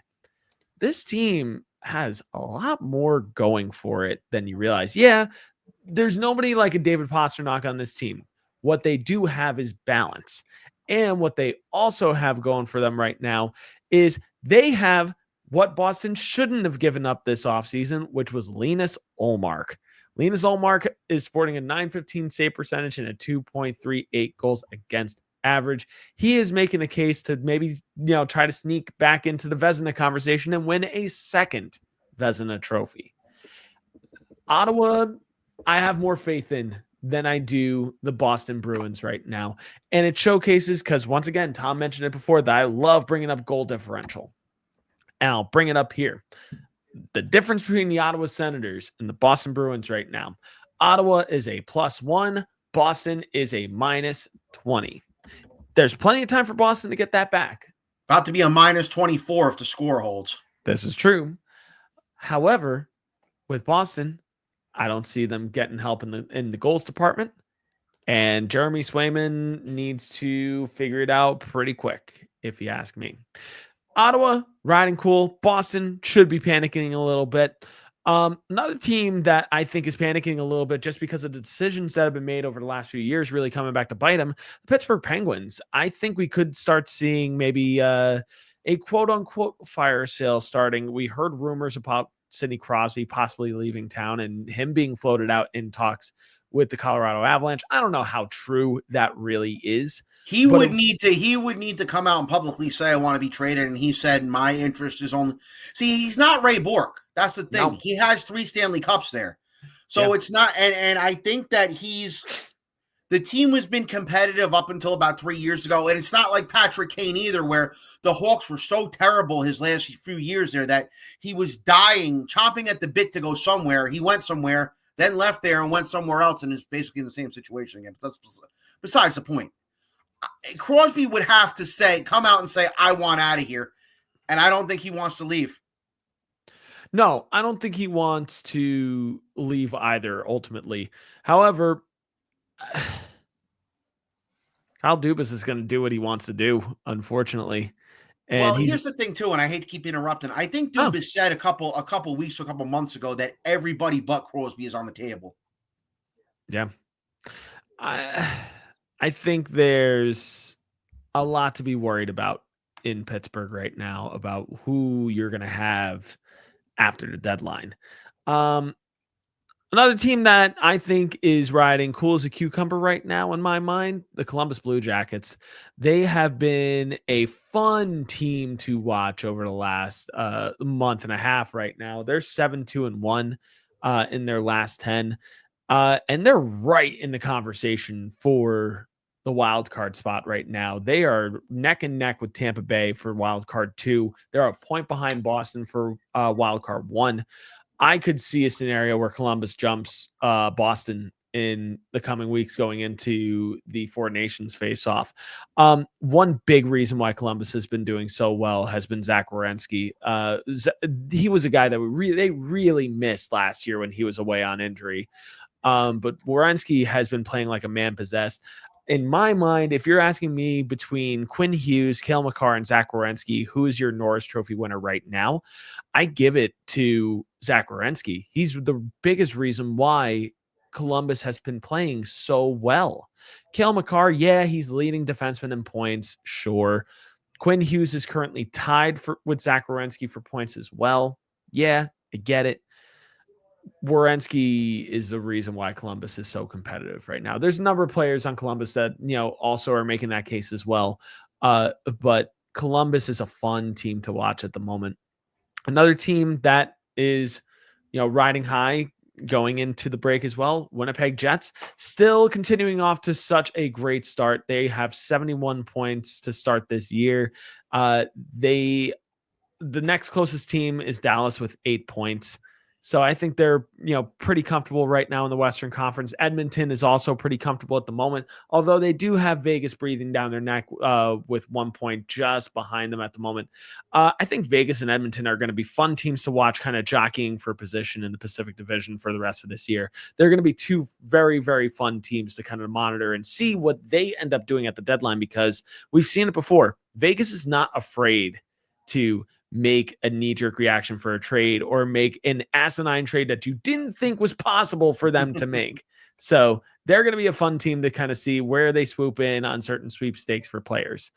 This team has a lot more going for it than you realize. Yeah, there's nobody like a David Pastrnak on this team. What they do have is balance. And what they also have going for them right now is they have what Boston shouldn't have given up this offseason, which was Linus Ullmark. Linus Ullmark is sporting a .915 save percentage and a 2.38 goals against average. He is making a case to maybe, try to sneak back into the Vezina conversation and win a second Vezina trophy. Ottawa, I have more faith in than I do the Boston Bruins right now. And it showcases, because once again, Tom mentioned it before, that I love bringing up goal differential. And I'll bring it up here. The difference between the Ottawa Senators and the Boston Bruins right now. Ottawa is a +1. Boston is a -20. There's plenty of time for Boston to get that back. About to be a -24 if the score holds. This is true. However, with Boston, I don't see them getting help in the goals department. And Jeremy Swayman needs to figure it out pretty quick, if you ask me. Ottawa, riding cool. Boston should be panicking a little bit. Another team that I think is panicking a little bit just because of the decisions that have been made over the last few years really coming back to bite them, the Pittsburgh Penguins. I think we could start seeing maybe a quote-unquote fire sale starting. We heard rumors about Sidney Crosby possibly leaving town and him being floated out in talks with the Colorado Avalanche. I don't know how true that really is. He would need to come out and publicly say, I want to be traded. And he said, my interest is on. See, he's not Ray Bourque. That's the thing. No. He has 3 Stanley Cups there. So It's not. And I think that the team has been competitive up until about 3 years ago. And it's not like Patrick Kane either, where the Hawks were so terrible his last few years there that he was dying, chomping at the bit to go somewhere. He went somewhere, then left there and went somewhere else. And is basically in the same situation again. But that's besides the point. Crosby would have to come out and say, I want out of here. And I don't think he wants to leave. No, I don't think he wants to leave either, ultimately. However, Kyle Dubas is going to do what he wants to do, unfortunately. And here's the thing, too, and I hate to keep interrupting. I think Dubas said a couple weeks or a couple months ago that everybody but Crosby is on the table. Yeah. I think there's a lot to be worried about in Pittsburgh right now about who you're going to have after the deadline. Another Another team that I think is riding cool as a cucumber right now in my mind, the Columbus Blue Jackets. They have been a fun team to watch over the last month and a half right now. They're 7-2-1 in their last 10. And they're right in the conversation for the wild card spot right now. They are neck and neck with Tampa Bay for wild card 2. They're a point behind Boston for wild card 1. I could see a scenario where Columbus jumps Boston in the coming weeks going into the Four Nations face-off. One big reason why Columbus has been doing so well has been Zach Werenski. He was a guy that they really missed last year when he was away on injury. But Werenski has been playing like a man possessed. In my mind, if you're asking me between Quinn Hughes, Cale Makar, and Zach Werenski, who is your Norris Trophy winner right now? I give it to Zach Werenski. He's the biggest reason why Columbus has been playing so well. Cale Makar, yeah, he's leading defenseman in points, sure. Quinn Hughes is currently tied with Zach Werenski for points as well. Yeah, I get it. Werenski is the reason why Columbus is so competitive right now. There's a number of players on Columbus that, also are making that case as well. But Columbus is a fun team to watch at the moment. Another team that is, riding high going into the break as well, Winnipeg Jets, still continuing off to such a great start. They have 71 points to start this year. The next closest team is Dallas with 8 points. So I think they're, pretty comfortable right now in the Western Conference. Edmonton is also pretty comfortable at the moment, although they do have Vegas breathing down their neck with 1 point just behind them at the moment. I think Vegas and Edmonton are going to be fun teams to watch, kind of jockeying for position in the Pacific Division for the rest of this year. They're going to be two very, very fun teams to kind of monitor and see what they end up doing at the deadline, because we've seen it before. Vegas is not afraid to make a knee-jerk reaction for a trade or make an asinine trade that you didn't think was possible for them to make. So they're going to be a fun team to kind of see where they swoop in on certain sweepstakes for players.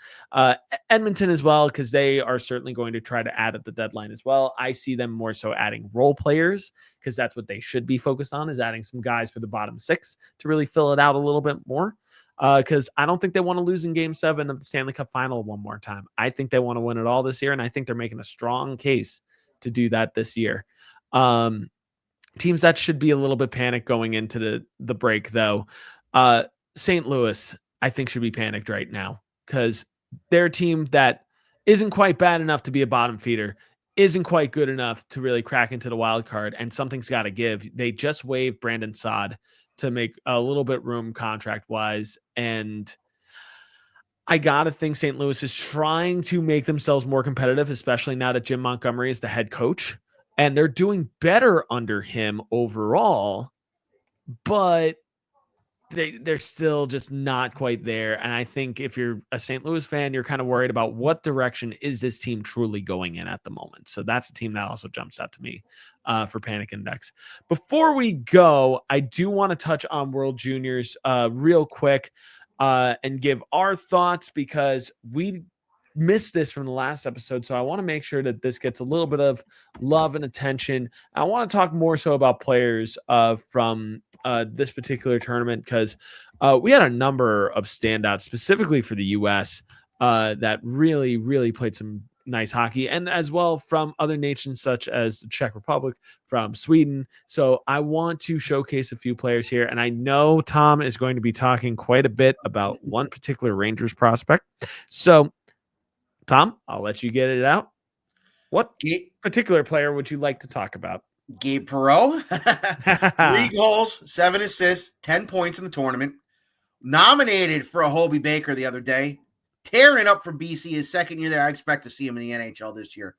Edmonton as well, because they are certainly going to try to add at the deadline as well. I see them more so adding role players, because that's what they should be focused on, is adding some guys for the bottom 6 to really fill it out a little bit more. Because I don't think they want to lose in Game 7 of the Stanley Cup Final one more time. I think they want to win it all this year, and I think they're making a strong case to do that this year. Teams that should be a little bit panicked going into the break, though. St. Louis, I think, should be panicked right now, because they're a team that isn't quite bad enough to be a bottom feeder, isn't quite good enough to really crack into the wild card, and something's got to give. They just waived Brandon Saad to make a little bit room contract-wise, and I gotta think St. Louis is trying to make themselves more competitive, especially now that Jim Montgomery is the head coach, and they're doing better under him overall, but they're still just not quite there. And I think if you're a St. Louis fan, you're kind of worried about what direction is this team truly going in at the moment. So that's a team that also jumps out to me for Panic Index. Before we go, I do want to touch on World Juniors real quick and give our thoughts, because we missed this from the last episode. So I want to make sure that this gets a little bit of love and attention. I want to talk more so about players from this particular tournament, because we had a number of standouts specifically for the U.S. That really, really played some nice hockey, and as well from other nations such as the Czech Republic, from Sweden. So I want to showcase a few players here, and I know Tom is going to be talking quite a bit about one particular Rangers prospect. So Tom, I'll let you get it out. What particular player would you like to talk about? Gabe Perreault, 3 goals, 7 assists, 10 points in the tournament. Nominated for a Hobey Baker the other day. Tearing up for BC, his second year there. I expect to see him in the NHL this year.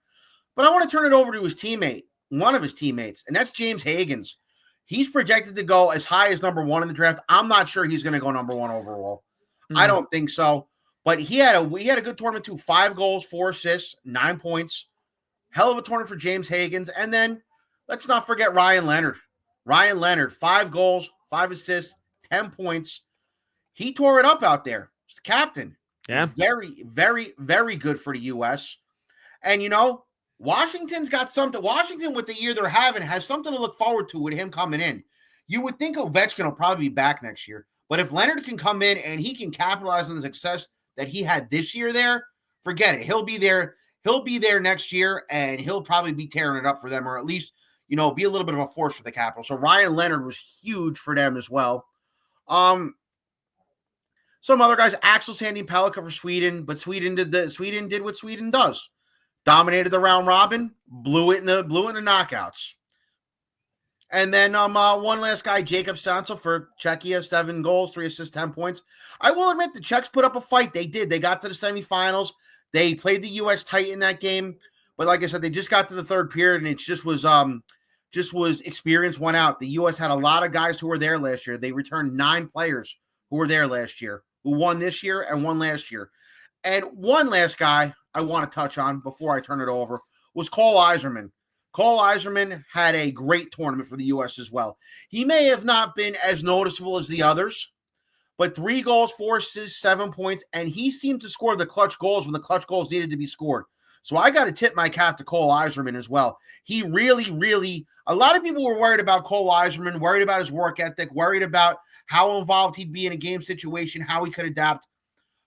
But I want to turn it over to his teammate, one of his teammates, and that's James Higgins. He's projected to go as high as number 1 in the draft. I'm not sure he's going to go number 1 overall. I don't think so. But he had a good tournament too. 5 goals, 4 assists, 9 points. Hell of a tournament for James Higgins. And then let's not forget Ryan Leonard. Ryan Leonard, 5 goals, 5 assists, 10 points. He tore it up out there. He's the captain. Yeah. Very, very, very good for the U.S. And, Washington's got something. Washington, with the year they're having, has something to look forward to with him coming in. You would think Ovechkin will probably be back next year. But if Leonard can come in and he can capitalize on the success that he had this year there, forget it. He'll be there. He'll be there next year, and he'll probably be tearing it up for them, or at least, be a little bit of a force for the Capitals. So Ryan Leonard was huge for them as well. Some other guys, Axel Sandin Pellikka for Sweden, but Sweden did what Sweden does. Dominated the round robin, blew it in the knockouts. And then one last guy, Jacob Stancil for Czechia, 7 goals, 3 assists, 10 points. I will admit the Czechs put up a fight. They did. They got to the semifinals. They played the U.S. tight in that game. But like I said, they just got to the third period, and it just was experience won out. The U.S. had a lot of guys who were there last year. They returned 9 players who were there last year, who won this year and won last year. And one last guy I want to touch on before I turn it over was Cole Eiserman. Cole Eiserman had a great tournament for the U.S. as well. He may have not been as noticeable as the others, but 3 goals, 4 assists, 7 points, and he seemed to score the clutch goals when the clutch goals needed to be scored. So I got to tip my cap to Cole Eiserman as well. He really, a lot of people were worried about Cole Eiserman, worried about his work ethic, worried about how involved he'd be in a game situation, how he could adapt.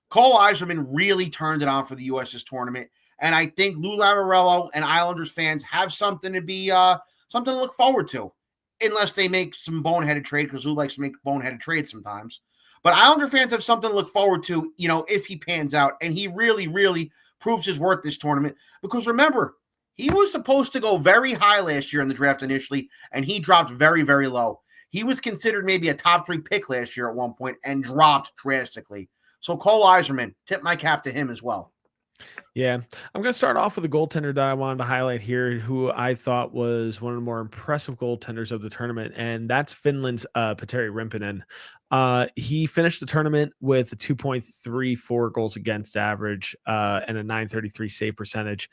Cole Eiserman really turned it on for the U.S. this tournament. And I think Lou Lamoriello and Islanders fans have something to look forward to, unless they make some boneheaded trade, because Lou likes to make boneheaded trades sometimes. But Islander fans have something to look forward to, if he pans out. And he really proves his worth this tournament. Because remember, he was supposed to go very high last year in the draft initially, and he dropped very, very low. He was considered maybe a top 3 pick last year at one point and dropped drastically. So Cole Eiserman, tip my cap to him as well. Yeah, I'm going to start off with a goaltender that I wanted to highlight here, who I thought was one of the more impressive goaltenders of the tournament, and that's Finland's Petteri Rimponen. He finished the tournament with a 2.34 goals against average and a 933 save percentage.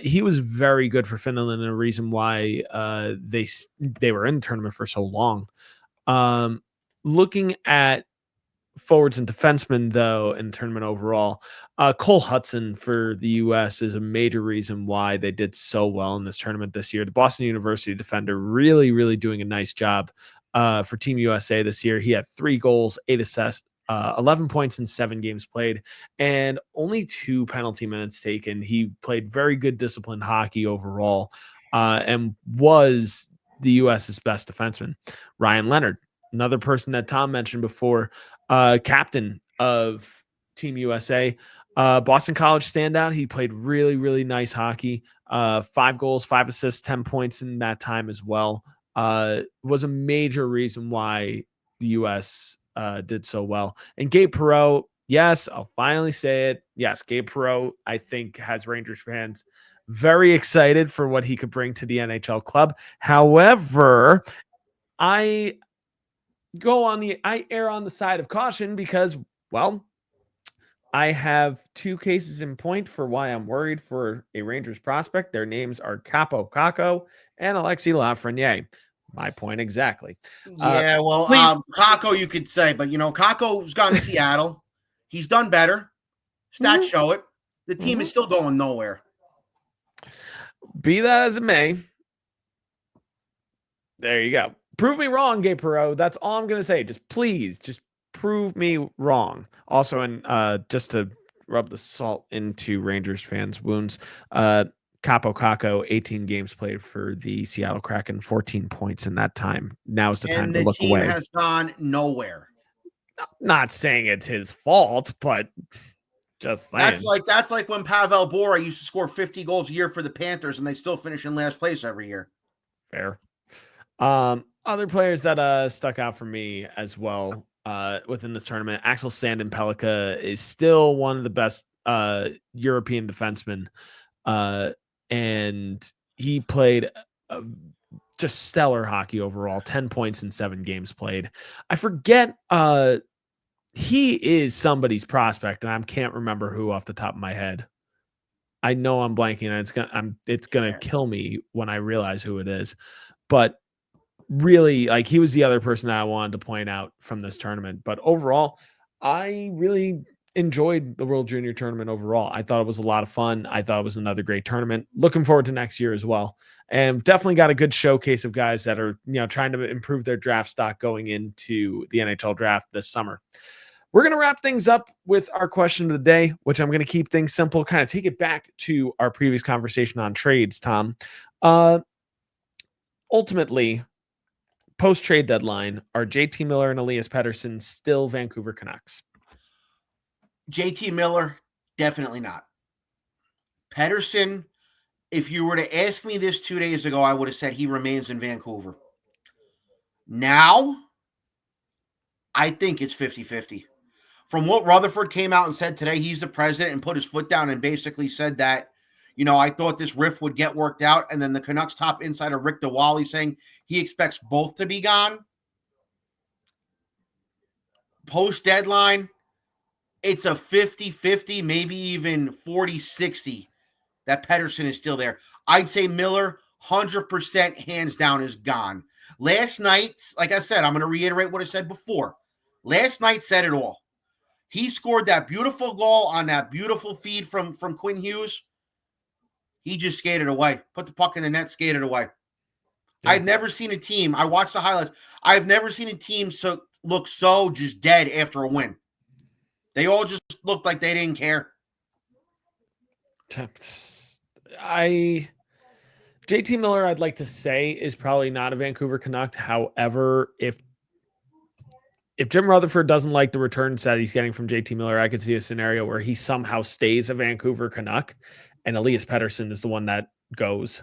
He was very good for Finland, and a reason why they were in the tournament for so long. Looking at forwards and defensemen, though, in the tournament overall, Cole Hudson for the U.S. is a major reason why they did so well in this tournament this year. The Boston University defender really doing a nice job for Team USA this year. He had 3 goals, 8 assists, 11 points in 7 games played, and only 2 penalty minutes taken. He played very good disciplined hockey overall and was the U.S.'s best defenseman. Ryan Leonard, another person that Tom mentioned before, captain of Team USA, Boston College standout. He played really nice hockey. 5 goals, 5 assists, 10 points in that time as well. Was a major reason why the U.S. Did so well. And Gabe Perreault, yes, I'll finally say it. Yes, Gabe Perreault, I think, has Rangers fans very excited for what he could bring to the NHL club. However, I err on the side of caution because, well, I have 2 cases in point for why I'm worried for a Rangers prospect. Their names are Kaapo Kakko and Alexis Lafreniere. My point exactly. Yeah, Kakko you could say, but Kakko's gone to Seattle. He's done better. Stats show it. The team is still going nowhere. Be that as it may, there you go. Prove me wrong, Gabe Perreault. That's all I'm going to say. Just please, just prove me wrong. Also, and just to rub the salt into Rangers fans' wounds, Kaapo Kakko, 18 games played for the Seattle Kraken, 14 points in that time. Now is the time to look away. And the team has gone nowhere. Not saying it's his fault, but just saying. That's like when Pavel Bora used to score 50 goals a year for the Panthers, and they still finish in last place every year. Fair. Other players that stuck out for me as well within this tournament, Axel Sandin Pellikka is still one of the best European defensemen, and he played just stellar hockey overall. 10 points in 7 games played. I forget he is somebody's prospect, and I can't remember who off the top of my head. I know I'm blanking, and it's gonna kill me when I realize who it is, but really, like, he was the other person that I wanted to point out from this tournament. But overall, I really enjoyed the World Junior Tournament overall. I thought it was a lot of fun. I thought it was another great tournament. Looking forward to next year as well. And definitely got a good showcase of guys that are, trying to improve their draft stock going into the NHL draft this summer. We're going to wrap things up with our question of the day, which I'm going to keep things simple, kind of take it back to our previous conversation on trades, Tom. Ultimately, post-trade deadline, are JT Miller and Elias Pettersson still Vancouver Canucks? JT Miller, definitely not. Pettersson, if you were to ask me this 2 days ago, I would have said he remains in Vancouver. Now, I think it's 50-50. From what Rutherford came out and said today, he's the president and put his foot down and basically said that, I thought this rift would get worked out. And then the Canucks top insider, Rick DeWally, saying he expects both to be gone. Post-deadline, it's a 50-50, maybe even 40-60 that Pettersson is still there. I'd say Miller, 100% hands down, is gone. Last night, like I said, I'm going to reiterate what I said before. Last night said it all. He scored that beautiful goal on that beautiful feed from Quinn Hughes. He just skated away. Put the puck in the net, skated away. Yeah. I've never seen a team. I watched the highlights. I've never seen a team look so just dead after a win. They all just looked like they didn't care. JT Miller, I'd like to say, is probably not a Vancouver Canuck. However, if Jim Rutherford doesn't like the returns that he's getting from JT Miller, I could see a scenario where he somehow stays a Vancouver Canuck and Elias Pettersson is the one that goes.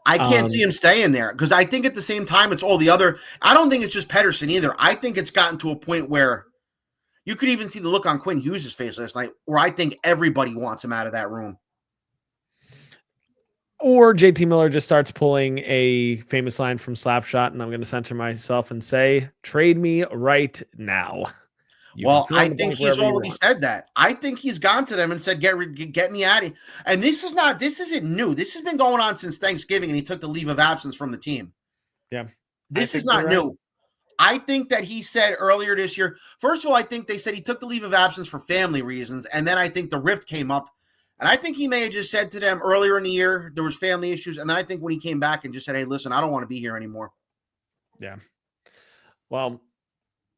I can't see him staying there because I think at the same time it's all the other. I don't think it's just Pettersson either. I think it's gotten to a point where you could even see the look on Quinn Hughes' face last night where I think everybody wants him out of that room. Or JT Miller just starts pulling a famous line from Slapshot, and I'm going to censor myself and say, trade me right now. Well, I think he's already said that. I think he's gone to them and said, get me out of here. And this isn't new. This has been going on since Thanksgiving, and he took the leave of absence from the team. Yeah. This is not new. I think that he said earlier this year, first of all, I think they said he took the leave of absence for family reasons. And then I think the rift came up. And I think he may have just said to them earlier in the year, there was family issues. And then I think when he came back and just said, hey, listen, I don't want to be here anymore. Yeah. Well,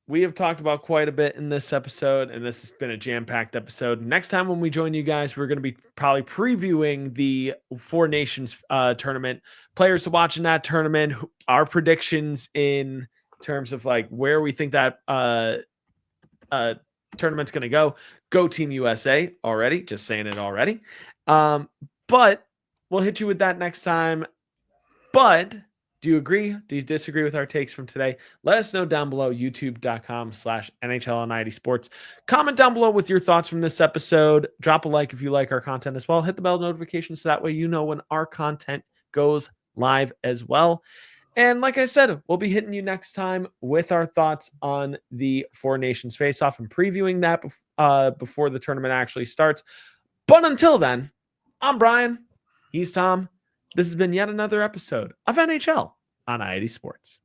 we have talked about quite a bit in this episode, and this has been a jam-packed episode. Next time when we join you guys, we're going to be probably previewing the Four Nations tournament, players to watch in that tournament, our predictions in terms of like where we think that tournament's going to go. Go Team USA already, just saying it already. But we'll hit you with that next time. But do you agree? Do you disagree with our takes from today? Let us know down below, youtube.com/NHL90 Sports. Comment down below with your thoughts from this episode. Drop a like if you like our content as well. Hit the bell notifications so that way you know when our content goes live as well. And like I said, we'll be hitting you next time with our thoughts on the Four Nations face-off and previewing that before the tournament actually starts. But until then, I'm Brian. He's Tom. This has been yet another episode of NHL on i80 Sports.